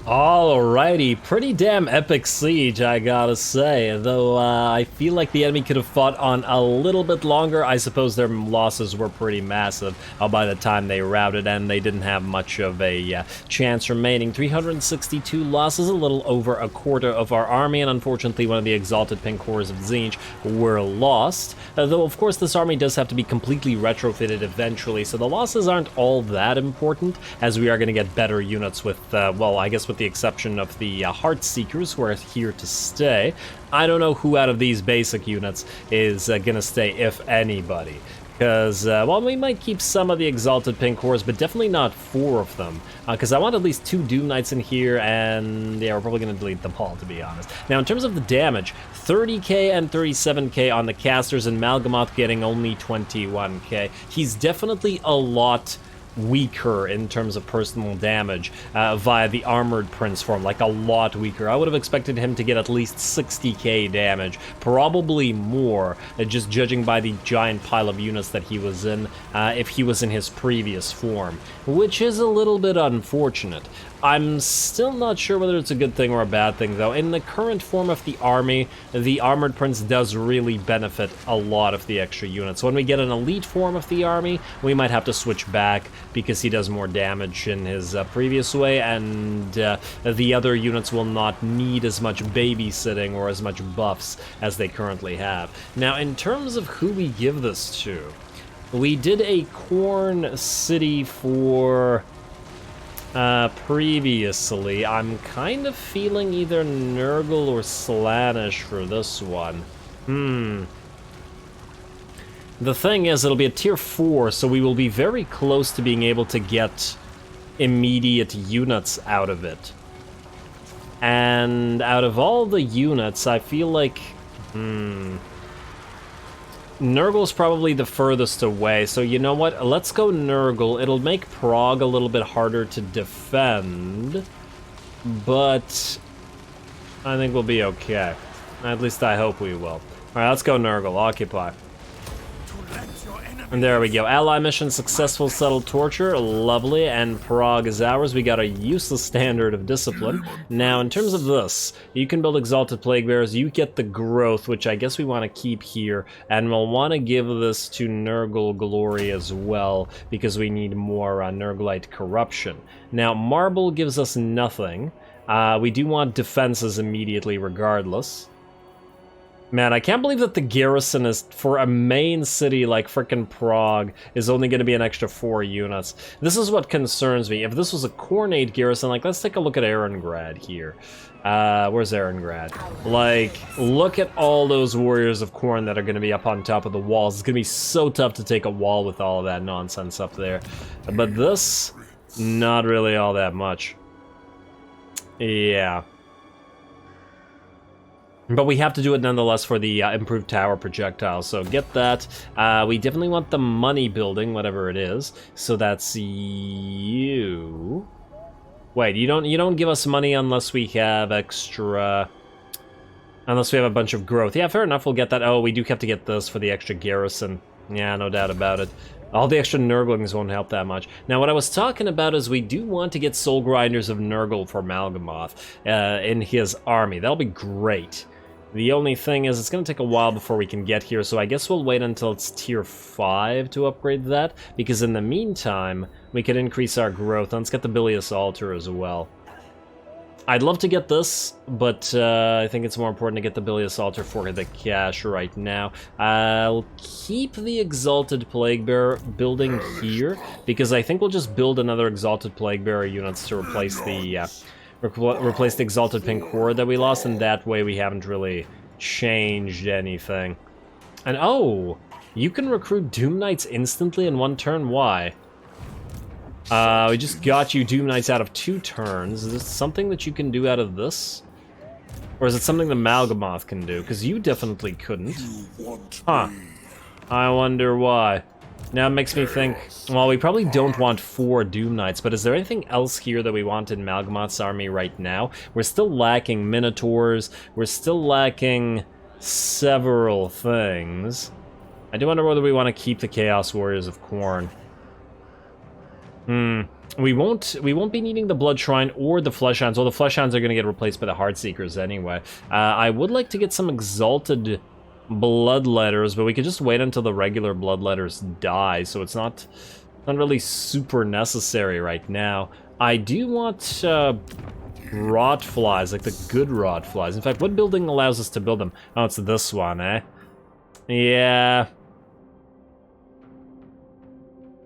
Alrighty, pretty damn epic siege, I gotta say, though I feel like the enemy could have fought on a little bit longer. I suppose their losses were pretty massive by the time they routed, and they didn't have much of a chance remaining. 362 losses, a little over a quarter of our army, and unfortunately one of the Exalted Pink Horrors of Tzeentch were lost, though of course this army does have to be completely retrofitted eventually, so the losses aren't all that important, as we are going to get better units with, well, I guess with the exception of the Heartseekers, who are here to stay. I don't know who out of these basic units is gonna stay, if anybody. Because, well, we might keep some of the Exalted Pink Horrors, but definitely not 4 of them. Because I want at least 2 Doom Knights in here, and yeah, we're probably going to delete them all, to be honest. Now, in terms of the damage, 30k and 37k on the casters, and Mal'gamoth getting only 21k. He's definitely a lot weaker in terms of personal damage via the Armored Prince form, like a lot weaker. I would have expected him to get at least 60k damage, probably more, just judging by the giant pile of units that he was in if he was in his previous form, which is a little bit unfortunate. I'm still not sure whether it's a good thing or a bad thing, though. In the current form of the army, the Armored Prince does really benefit a lot of the extra units. When we get an elite form of the army, we might have to switch back because he does more damage in his previous way, and the other units will not need as much babysitting or as much buffs as they currently have. Now, in terms of who we give this to, we did a Corn City for previously. I'm kind of feeling either Nurgle or Slaanesh for this one. The thing is, it'll be a tier 4, so we will be very close to being able to get immediate units out of it. And out of all the units, I feel like... Nurgle's probably the furthest away, so you know what? Let's go Nurgle. It'll make Prague a little bit harder to defend, but I think we'll be okay. At least I hope we will. Alright, let's go Nurgle. Occupy. And there we go. Ally mission successful, settled torture. Lovely. And Prague is ours. We got a useless standard of discipline. Now, in terms of this, you can build Exalted Plague Bearers. You get the growth, which I guess we want to keep here. And we'll want to give this to Nurgle Glory as well, because we need more Nurglite corruption. Now, Marble gives us nothing. We do want defenses immediately regardless. Man, I can't believe that the garrison is, for a main city like frickin' Prague, is only going to be an extra 4 units. This is what concerns me. If this was a Cornate garrison, like, let's take a look at Erengrad here. Where's Erengrad? Like, look at all those warriors of Khorne that are going to be up on top of the walls. It's going to be so tough to take a wall with all of that nonsense up there. But this, not really all that much. Yeah. But we have to do it nonetheless for the improved tower projectiles, so get that. We definitely want the money building, whatever it is. So that's you. Wait, you don't give us money unless we have extra... Unless we have a bunch of growth. Yeah, fair enough, we'll get that. Oh, we do have to get this for the extra garrison. Yeah, no doubt about it. All the extra Nurglings won't help that much. Now, what I was talking about is we do want to get Soul Grinders of Nurgle for Mal'gamoth in his army. That'll be great. The only thing is, it's going to take a while before we can get here, so I guess we'll wait until it's tier 5 to upgrade that, because in the meantime, we can increase our growth. Let's get the Bilious Altar as well. I'd love to get this, but I think it's more important to get the Bilious Altar for the cash right now. I'll keep the Exalted Plaguebearer building here, because I think we'll just build another Exalted Plaguebearer units to replace the... replace the Exalted Pink Horde that we lost, and that way we haven't really changed anything. And oh, you can recruit Doom Knights instantly in 1 turn? Why? We just got you Doom Knights out of 2 turns. Is this something that you can do out of this? Or is it something the Mal'gamoth can do? Because you definitely couldn't. Huh. I wonder why. Now it makes me think, well, we probably don't want 4 Doom Knights, but is there anything else here that we want in Mal'gamoth's army right now? We're still lacking Minotaurs, we're still lacking several things. I do wonder whether we want to keep the Chaos Warriors of Khorne. We won't be needing the Blood Shrine or the Fleshhounds. Well, the Fleshhounds are going to get replaced by the Heartseekers anyway. I would like to get some Exalted Bloodletters, but we could just wait until the regular Bloodletters die, so it's not really super necessary right now. I do want Rot Flies, like the good Rot Flies. In fact, what building allows us to build them? Oh, it's this one, eh? Yeah.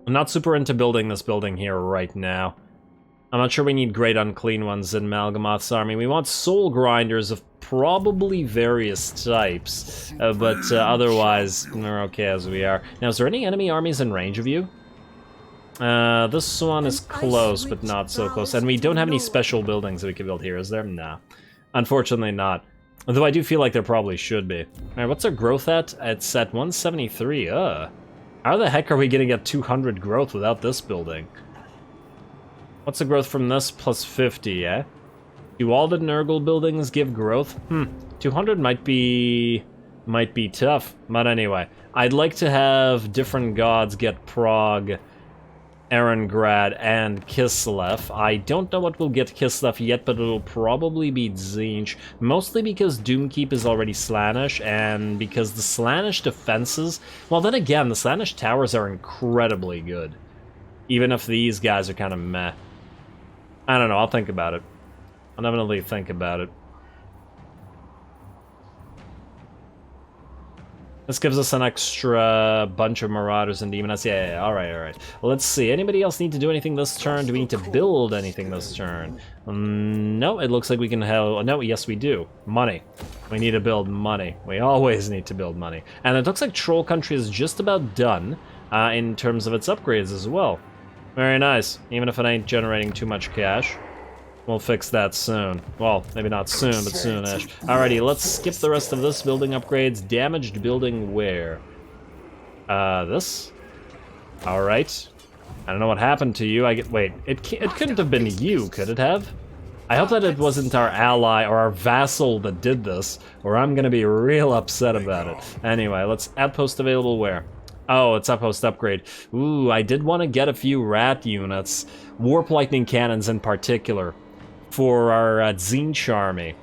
I'm not super into building this building here right now. I'm not sure we need Great Unclean Ones in Mal'gamoth's army. We want Soul Grinders of probably various types, but otherwise, we're okay as we are. Now, is there any enemy armies in range of you? This one is close, but not so close. And we don't have any special buildings that we can build here, is there? Nah. Unfortunately not. Although I do feel like there probably should be. Alright, what's our growth at? It's at 173, How the heck are we gonna get 200 growth without this building? What's the growth from this? Plus 50, eh? Do all the Nurgle buildings give growth? 200 might be tough. But anyway, I'd like to have different gods get Prague, Erengrad, and Kislev. I don't know what will get Kislev yet, but it'll probably be Tzeentch. Mostly because Doomkeep is already Slaanesh, and because the Slaanesh defenses... Well, then again, the Slaanesh towers are incredibly good. Even if these guys are kind of meh. I don't know, I'll think about it. I'll definitely think about it. This gives us an extra bunch of Marauders and Demoness. Yeah, alright. Let's see, anybody else need to do anything this turn? Do we need to build anything this turn? No, it looks like we can have... No, yes we do. Money. We need to build money. We always need to build money. And it looks like Troll Country is just about done in terms of its upgrades as well. Very nice, even if it ain't generating too much cash. We'll fix that soon. Well, maybe not soon, but soonish. Alrighty, let's skip the rest of this building upgrades. Damaged building where? This? Alright. I don't know what happened to you. Wait, it couldn't have been you, could it have? I hope that it wasn't our ally or our vassal that did this, or I'm gonna be real upset about it. Anyway, let's outpost available where? Oh, it's outpost upgrade. Ooh, I did want to get a few rat units. Warp lightning cannons in particular. For our Tzeentch army.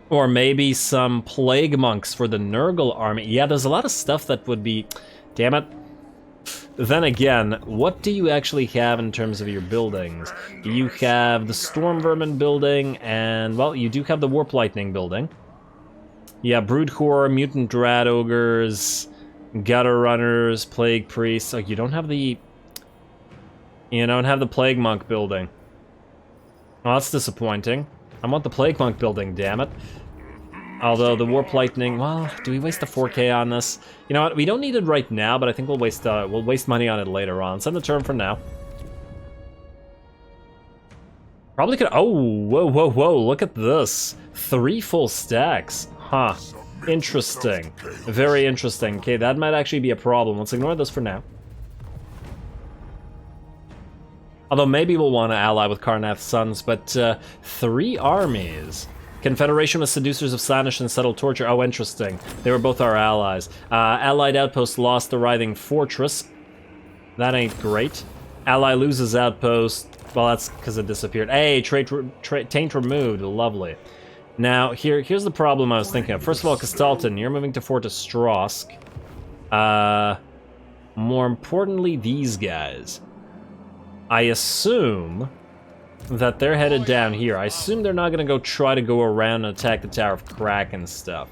Or maybe some plague monks for the Nurgle army. Yeah, there's a lot of stuff that would be... Damn it. Then again, what do you actually have in terms of your buildings? You have the Storm Vermin building, and, well, you do have the Warp Lightning building. Yeah, Brood Horror, Mutant Rat Ogres, Gutter Runners, Plague Priests. Oh, you don't have the... You don't have the Plague Monk building. Well, that's disappointing. I want the Plague Monk building, damn it. Although the Warp Lightning, well, do we waste the 4K on this? You know what, we don't need it right now, but I think we'll waste money on it later on. Send the turn for now. Probably could, oh, whoa, look at this. 3 full stacks, huh. Interesting, very interesting. Okay, that might actually be a problem. Let's ignore this for now. Although maybe we'll want to ally with Karnath's Sons, but 3 armies. Confederation with Seducers of Slaanesh and Settled Torture. Oh, interesting. They were both our allies. Allied outpost lost the Writhing Fortress. That ain't great. Ally loses outpost. Well, that's because it disappeared. Hey, taint removed. Lovely. Now, here's the problem I was thinking of. First of all, Castalton, you're moving to Fortress Strosk. More importantly, these guys. I assume that they're headed down here. I assume they're not gonna try to go around and attack the Tower of Kraken stuff.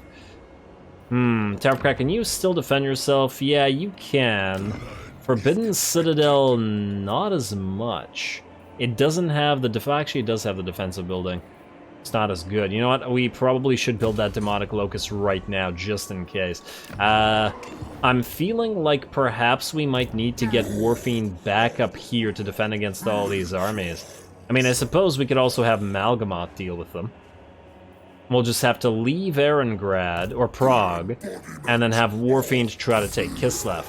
Tower of Kraken, can you still defend yourself? Yeah, you can. Forbidden Citadel, not as much. It doesn't have the actually it does have the defensive building. It's not as good. You know what? We probably should build that Demonic Locust right now, just in case. I'm feeling like perhaps we might need to get Warfiend back up here to defend against all these armies. I mean, I suppose we could also have Mal'gamoth deal with them. We'll just have to leave Erengrad, or Prague, and then have Warfiend try to take Kislev.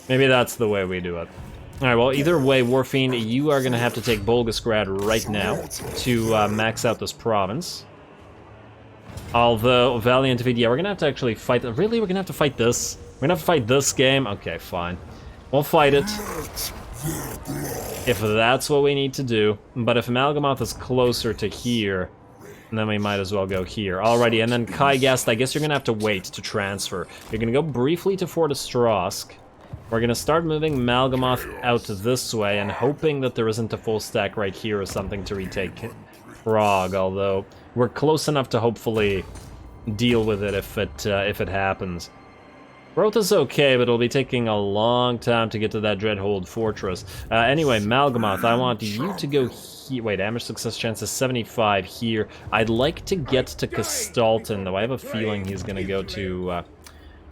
Maybe that's the way we do it. Alright, well, either way, Warfiend, you are going to have to take Bolgasgrad right now to max out this province. Although, Valiant Defeat, yeah, we're going to have to actually fight... Really? We're going to have to fight this? We're going to have to fight this game? Okay, fine. We'll fight it. If that's what we need to do. But if Mal'gamoth is closer to here, then we might as well go here. Alrighty, and then Kygast, I guess you're going to have to wait to transfer. You're going to go briefly to Fortress Strosk. We're going to start moving Mal'gamoth out this way and hoping that there isn't a full stack right here or something to retake Prague, although we're close enough to hopefully deal with it if it happens. Growth is okay, but it'll be taking a long time to get to that Dreadhold Fortress. Anyway, Mal'gamoth, I want you to go here. Wait, damage success chance is 75 here. I'd like to get to Castalton, though I have a feeling he's going to go to...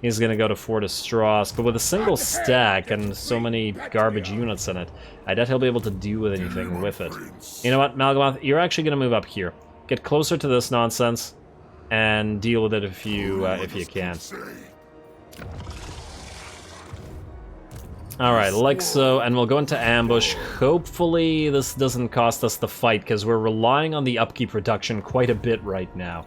He's gonna go to Fortress Strosk, but with a single stack and so many garbage units in it, I doubt he'll be able to do with anything with it. You know what, Mal'gamoth, you're actually gonna move up here. Get closer to this nonsense, and deal with it if you can. Alright, like so, and we'll go into ambush. Hopefully this doesn't cost us the fight, because we're relying on the upkeep production quite a bit right now.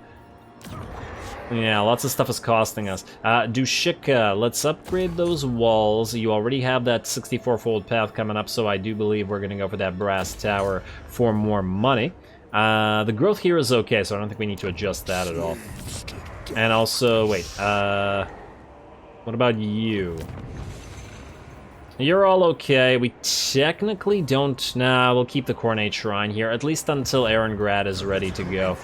Yeah, lots of stuff is costing us. Dushika, let's upgrade those walls. You already have that 64-fold path coming up, so I do believe we're going to go for that brass tower for more money. The growth here is okay, so I don't think we need to adjust that at all. And also, wait, what about you? You're all okay. We technically don't... Nah, we'll keep the Cornate Shrine here, at least until Erengrad is ready to go.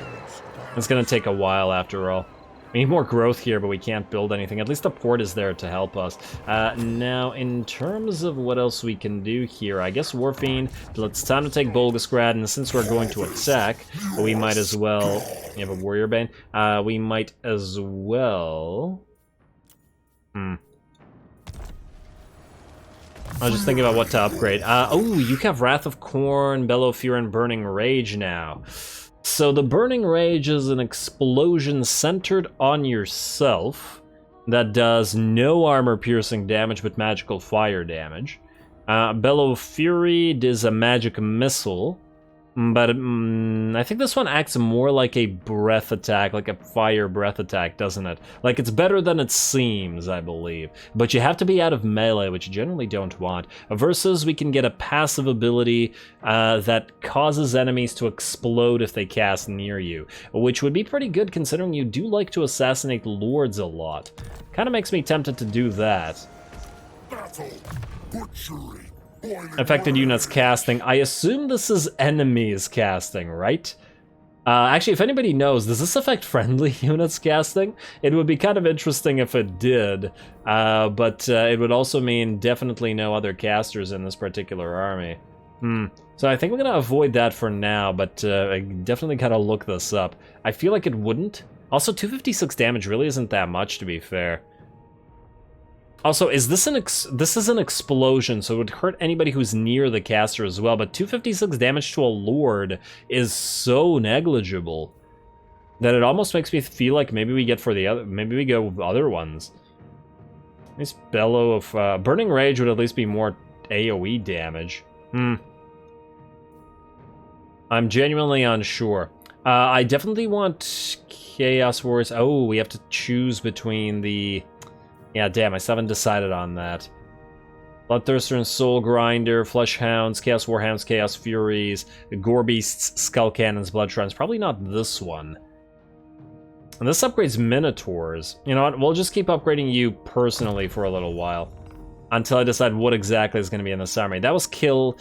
It's gonna take a while, after all. We need more growth here, but we can't build anything. At least the port is there to help us. Now, in terms of what else we can do here, I guess Warfiend, it's time to take Bolgasgrad, and since we're going to attack, we might as well... You have a Warrior Bane? We might as well... I was just thinking about what to upgrade. Oh, you have Wrath of Khorne, Bellow Fear, and Burning Rage now. So the Burning Rage is an explosion centered on yourself that does no armor-piercing damage but magical fire damage. Bellow Fury is a magic missile, but I think this one acts more like a breath attack, like a fire breath attack, doesn't it? Like, it's better than it seems, I believe. But you have to be out of melee, which you generally don't want. Versus, we can get a passive ability that causes enemies to explode if they cast near you, which would be pretty good considering you do like to assassinate lords a lot. Kind of makes me tempted to do that. Battle, butchery. Affected units casting. I assume this is enemies casting, right? Actually, if anybody knows, does this affect friendly units casting? It would be kind of interesting if it did, but it would also mean definitely no other casters in this particular army. So I think we're gonna avoid that for now, but I definitely gotta look this up. I feel like it wouldn't. Also, 256 damage really isn't that much, to be fair. Also, is this this is an explosion, so it would hurt anybody who's near the caster as well, but 256 damage to a lord is so negligible that it almost makes me feel like maybe we get for the other, maybe we go with other ones. This Bellow of Burning Rage would at least be more AoE damage. I'm genuinely unsure. I definitely want Chaos Warriors. Oh, we have to choose between the... Yeah, damn, I still haven't decided on that. Bloodthirster and Soul Grinder, Flesh Hounds, Chaos Warhounds, Chaos Furies, Gore Beasts, Skull Cannons, Blood Shrines. Probably not this one. And this upgrades Minotaurs. You know what, we'll just keep upgrading you personally for a little while. Until I decide what exactly is going to be in this army. That was Kill.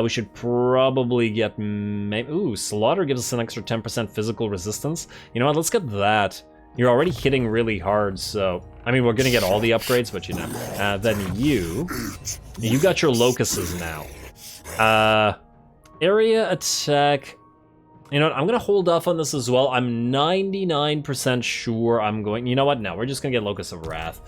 We should probably get... Ooh, Slaughter gives us an extra 10% physical resistance. You know what, let's get that. You're already hitting really hard, so... I mean, we're gonna get all the upgrades, but you know. Then you got your locusts now. Area attack. You know what, I'm gonna hold off on this as well. I'm 99% sure I'm going... You know what, no, we're just gonna get Locust of Wrath.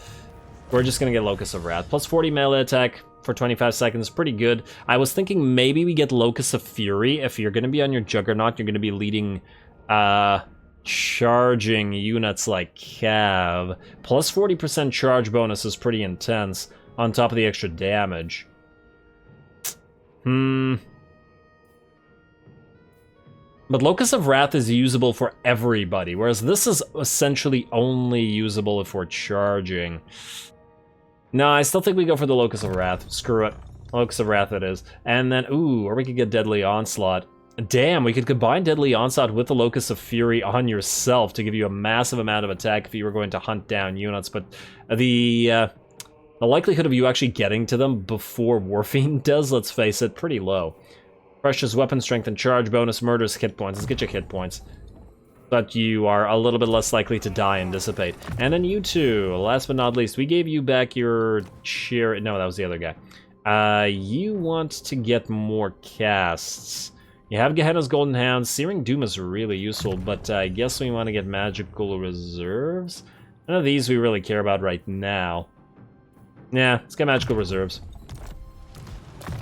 We're just gonna get Locust of Wrath. Plus 40 melee attack for 25 seconds, pretty good. I was thinking maybe we get Locust of Fury. If you're gonna be on your Juggernaut, you're gonna be leading, charging units like Cav. Plus 40% charge bonus is pretty intense, on top of the extra damage. But Locust of Wrath is usable for everybody, whereas this is essentially only usable if we're charging. No, I still think we go for the Locust of Wrath. Screw it. Locust of Wrath it is. And then, ooh, or we could get Deadly Onslaught. Damn, we could combine Deadly Onslaught with the Locust of Fury on yourself to give you a massive amount of attack if you were going to hunt down units, but the likelihood of you actually getting to them before Warfiend does, let's face it, pretty low. Precious weapon strength and charge bonus, murders hit points. Let's get your hit points. But you are a little bit less likely to die and dissipate. And then you two, last but not least, we gave you back your chair. No, that was the other guy. You want to get more casts. You have Gehenna's Golden Hound. Searing Doom is really useful, but I guess we want to get magical reserves. None of these we really care about right now. Yeah, let's get magical reserves.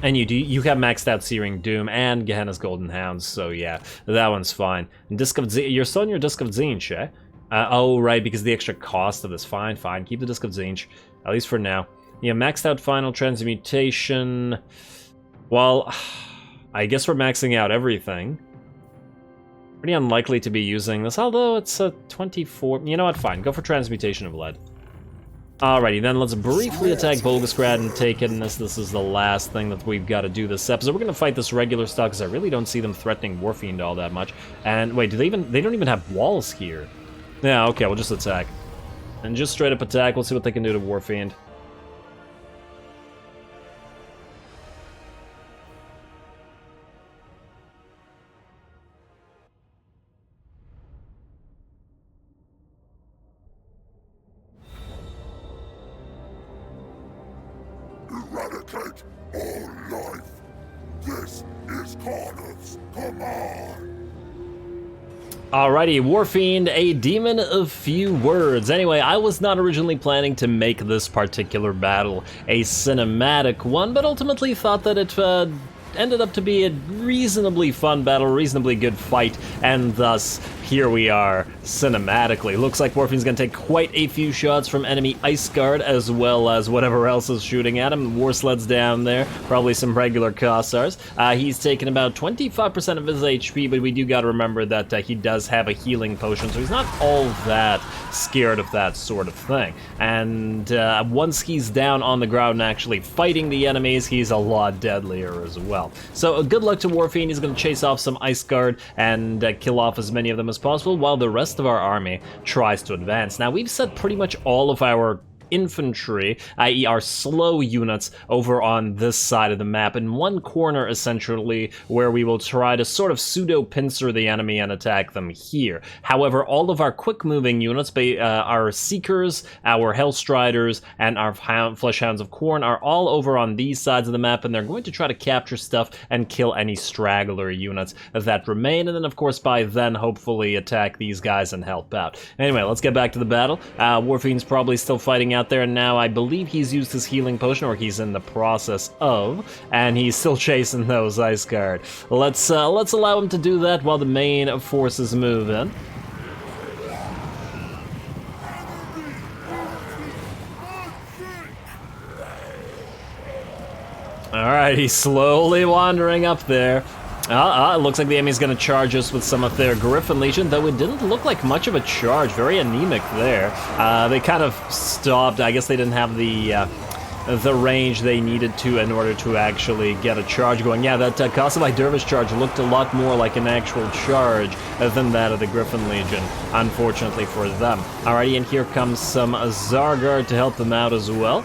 And you have maxed out Searing Doom and Gehenna's Golden Hounds, so yeah, that one's fine. And Disc of Tzeentch, you're still in your Disc of Tzeentch, eh? Oh, right, because of the extra cost of this. Fine, fine, keep the Disc of Tzeentch, at least for now. Yeah, maxed out Final Transmutation. Well, I guess we're maxing out everything. Pretty unlikely to be using this, although it's a 24... You know what, fine, go for Transmutation of Lead. Alrighty, then let's briefly attack Bolgasgrad and take it, and this is the last thing that we've got to do this episode. We're going to fight this regular stock, because I really don't see them threatening Warfiend all that much. And, wait, they don't even have walls here. Yeah, okay, we'll just attack. And just straight up attack, we'll see what they can do to Warfiend. it or life. This is Cardiff's command. Alrighty, Warfiend, a demon of few words. Anyway, I was not originally planning to make this particular battle a cinematic one, but ultimately thought that it ended up to be a reasonably fun battle, reasonably good fight, and thus here we are cinematically. Looks like Warfiend's gonna take quite a few shots from enemy Ice Guard as well as whatever else is shooting at him. War Sled's down there, probably some regular Kossars. He's taken about 25% of his HP, but we do gotta remember that he does have a healing potion, so he's not all that scared of that sort of thing. And once he's down on the ground and actually fighting the enemies, he's a lot deadlier as well. So good luck to Warfiend. He's gonna chase off some Ice Guard and kill off as many of them as possible, while the rest of our army tries to advance. Now, we've set pretty much all of our infantry, i.e. our slow units, over on this side of the map, in one corner essentially, where we will try to sort of pseudo-pincer the enemy and attack them here. However, all of our quick-moving units, our Seekers, our Hellstriders, and our Fleshhounds of Khorne are all over on these sides of the map, and they're going to try to capture stuff and kill any straggler units that remain, and then of course by then hopefully attack these guys and help out. Anyway, let's get back to the battle. Warfiend's probably still fighting out there, and now I believe he's used his healing potion, or he's in the process of, and he's still chasing those Ice Guard. Let's allow him to do that while the main forces move in. Alright, he's slowly wandering up there. It looks like the enemy's gonna charge us with some of their Griffin Legion, though it didn't look like much of a charge. Very anemic there. They kind of stopped. I guess they didn't have the range they needed to in order to actually get a charge going. Yeah, that Kossovite Dervish charge looked a lot more like an actual charge than that of the Griffin Legion, unfortunately for them. Alrighty, and here comes some Zargard to help them out as well.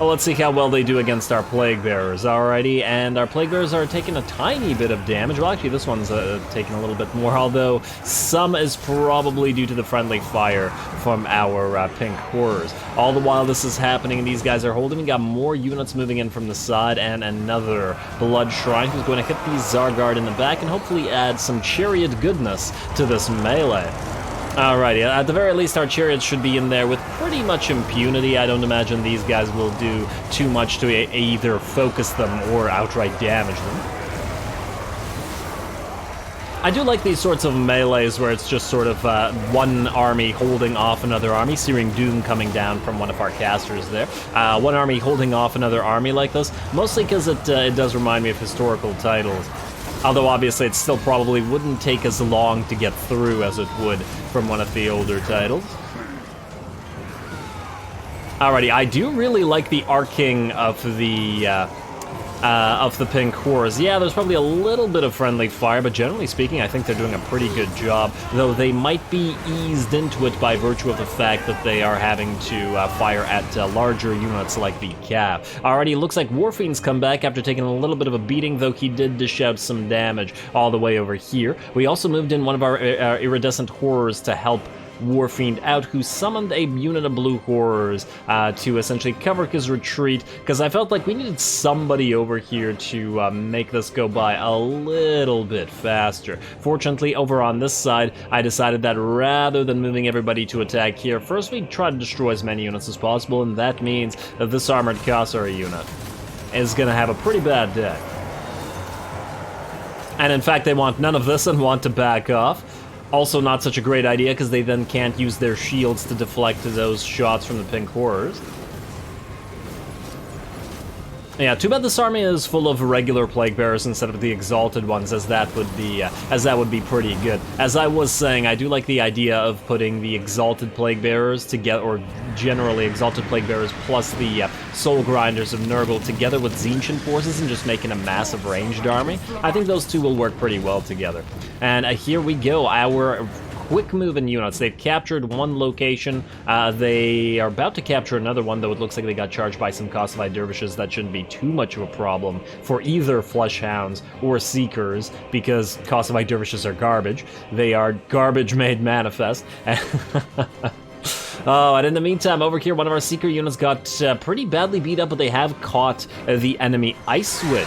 Well, let's see how well they do against our Plague Bearers. Alrighty, and our Plague Bearers are taking a tiny bit of damage. Well, actually, this one's taking a little bit more, although some is probably due to the friendly fire from our Pink Horrors. All the while this is happening, these guys are holding. We got more units moving in from the side, and another Blood Shrine who's going to hit these Zargard in the back and hopefully add some chariot goodness to this melee. Alrighty, at the very least our chariots should be in there with pretty much impunity. I don't imagine these guys will do too much to either focus them or outright damage them. I do like these sorts of melees where it's just sort of one army holding off another army. Searing Doom coming down from one of our casters there. One army holding off another army like this, mostly because it does remind me of historical titles. Although obviously it still probably wouldn't take as long to get through as it would from one of the older titles. Alrighty, I do really like the arcing of the Pink Horrors. Yeah, there's probably a little bit of friendly fire, but generally speaking, I think they're doing a pretty good job, though they might be eased into it by virtue of the fact that they are having to fire at larger units like the Cav. Alrighty, looks like Warfiend's come back after taking a little bit of a beating, though he did dish out some damage all the way over here. We also moved in one of our iridescent horrors to help Warfiend out, who summoned a unit of blue horrors to essentially cover his retreat, because I felt like we needed somebody over here to make this go by a little bit faster. Fortunately, over on this side, I decided that rather than moving everybody to attack here, first we try to destroy as many units as possible, and that means that this armored Kossar unit is going to have a pretty bad day. And in fact, they want none of this and want to back off. Also not such a great idea, because they then can't use their shields to deflect those shots from the Pink Horrors. Yeah, too bad this army is full of regular Plague Bearers instead of the Exalted ones, as that would be pretty good. As I was saying, I do like the idea of putting the Exalted Plague Bearers together, or generally Exalted Plague Bearers plus the Soul Grinders of Nurgle together with Tzeentch forces and just making a massive ranged army. I think those two will work pretty well together. And here we go, our quick-moving units. They've captured one location. They are about to capture another one, though it looks like they got charged by some Kossovite Dervishes. That shouldn't be too much of a problem for either Fleshhounds or Seekers, because Kossovite Dervishes are garbage. They are garbage made manifest. Oh, and in the meantime, over here, one of our Seeker units got pretty badly beat up, but they have caught the enemy Ice Witch,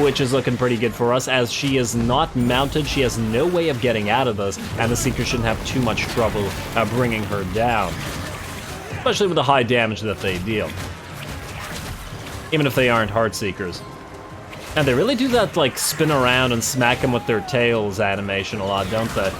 which is looking pretty good for us, as she is not mounted. She has no way of getting out of this, and the Seeker shouldn't have too much trouble bringing her down, especially with the high damage that they deal, even if they aren't Heart Seekers. And they really do that, like, spin around and smack them with their tails animation a lot, don't they?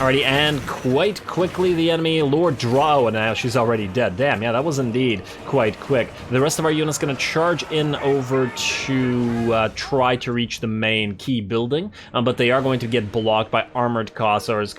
Alrighty, and quite quickly the enemy Lord Drow, and now she's already dead. Damn, yeah, that was indeed quite quick. The rest of our unit's gonna charge in over to try to reach the main key building, but they are going to get blocked by armored Kossars,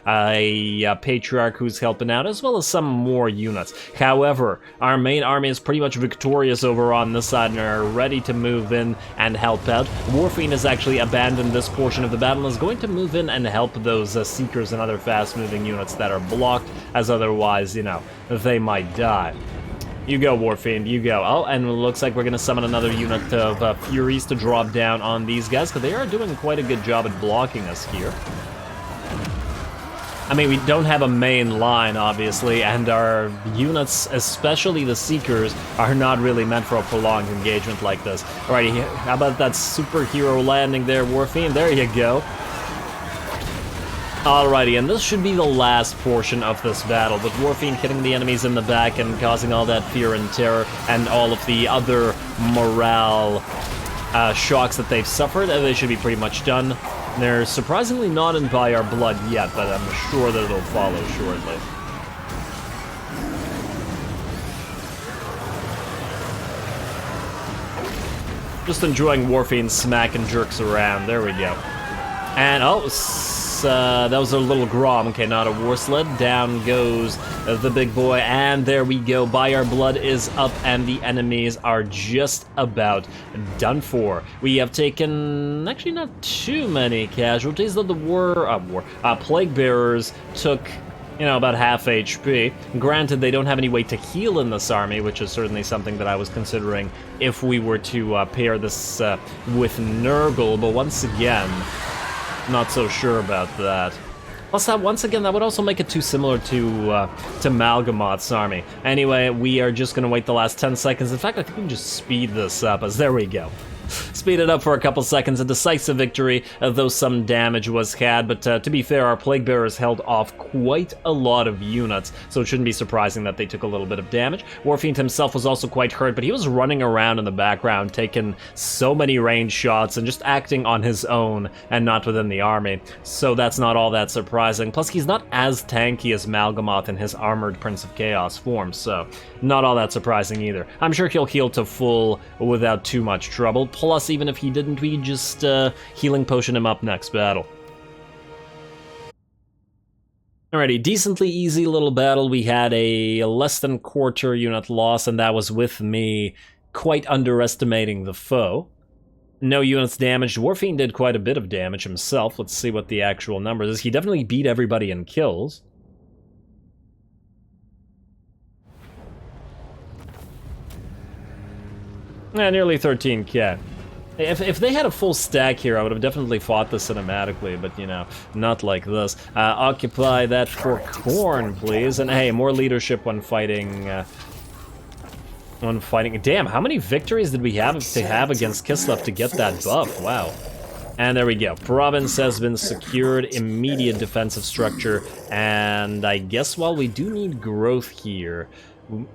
a Patriarch who's helping out, as well as some more units. However, our main army is pretty much victorious over on this side and are ready to move in and help out. Warfiend has actually abandoned this portion of the battle and is going to move in and help those Seekers and other fast-moving units that are blocked, as otherwise, you know, they might die. You go, Warfiend, you go. Oh, and it looks like we're going to summon another unit of Furies to drop down on these guys, because they are doing quite a good job at blocking us here. I mean, we don't have a main line, obviously, and our units, especially the Seekers, are not really meant for a prolonged engagement like this. Alrighty, how about that superhero landing there, Warfiend? There you go. Alrighty, and this should be the last portion of this battle, with Warfiend hitting the enemies in the back and causing all that fear and terror and all of the other morale shocks that they've suffered. They should be pretty much done. They're surprisingly not in by our blood yet, but I'm sure that it'll follow shortly. Just enjoying Warfiend's smack and jerks around. There we go. And, oh, that was a little Grom. Okay, not a war sled. Down goes the big boy, and there we go. By our blood is up, and the enemies are just about done for. We have taken, actually not too many casualties, though the Plague Bearers took, you know, about half HP. Granted, they don't have any way to heal in this army, which is certainly something that I was considering if we were to pair this with Nurgle, but once again, not so sure about that. Plus, once again, that would also make it too similar to Mal'gamoth's army. Anyway, we are just going to wait the last 10 seconds. In fact, I think we can just speed this up, as there we go. Speed it up for a couple seconds. A decisive victory, though some damage was had, but to be fair, our Plague Bearers held off quite a lot of units, so it shouldn't be surprising that they took a little bit of damage. Warfiend himself was also quite hurt, but he was running around in the background, taking so many range shots and just acting on his own and not within the army, so that's not all that surprising. Plus, he's not as tanky as Mal'gamoth in his armored Prince of Chaos form, so not all that surprising either. I'm sure he'll heal to full without too much trouble. Plus, even if he didn't, we just healing potion him up next battle. Alrighty, decently easy little battle. We had a less than quarter unit loss, and that was with me quite underestimating the foe. No units damaged. Warfiend did quite a bit of damage himself. Let's see what the actual numbers is. He definitely beat everybody in kills. Yeah, nearly 13k. If they had a full stack here, I would have definitely fought this cinematically, but, you know, not like this. Occupy that for corn, please. And hey, more leadership when fighting... Damn, how many victories did we have to have against Kislev to get that buff? Wow. And there we go. Province has been secured, immediate defensive structure, and I guess while we do need growth here...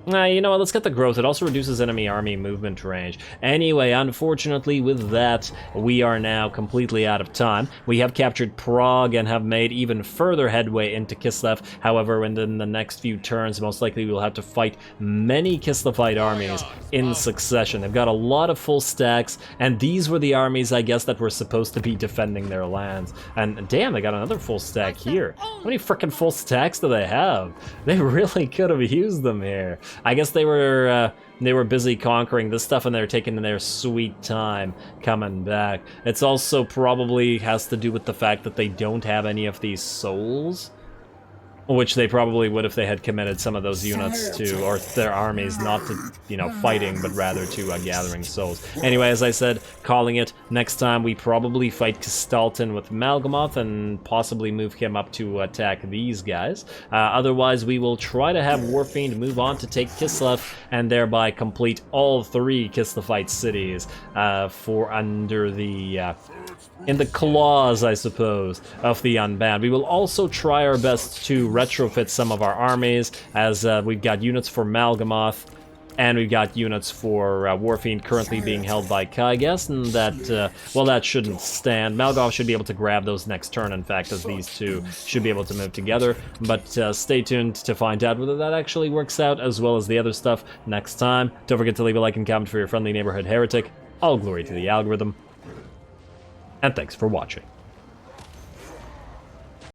you know what, let's get the growth. It also reduces enemy army movement range. Anyway, unfortunately with that, we are now completely out of time. We have captured Prague and have made even further headway into Kislev. However, within the next few turns, most likely we'll have to fight many Kislevite armies in succession. They've got a lot of full stacks, and these were the armies, I guess, that were supposed to be defending their lands. And damn, they got another full stack here. How many freaking full stacks do they have? They really could have used them here. I guess they were busy conquering this stuff, and they're taking their sweet time coming back. It's also probably has to do with the fact that they don't have any of these souls. Which they probably would if they had committed some of those units to, or their armies, not to, you know, fighting, but rather to gathering souls. Anyway, as I said, calling it, next time we probably fight Kistalton with Mal'gamoth and possibly move him up to attack these guys. Otherwise, we will try to have Warfiend move on to take Kislev and thereby complete all 3 Kislevite cities for under the... in the claws, I suppose, of the Unbound. We will also try our best to retrofit some of our armies, as we've got units for Mal'gamoth, and we've got units for Warfiend currently being held by Kygas, and that, well, that shouldn't stand. Mal'gamoth should be able to grab those next turn, in fact, as these two should be able to move together, but stay tuned to find out whether that actually works out, as well as the other stuff next time. Don't forget to leave a like and comment for your friendly neighborhood heretic. All glory to the algorithm. And thanks for watching.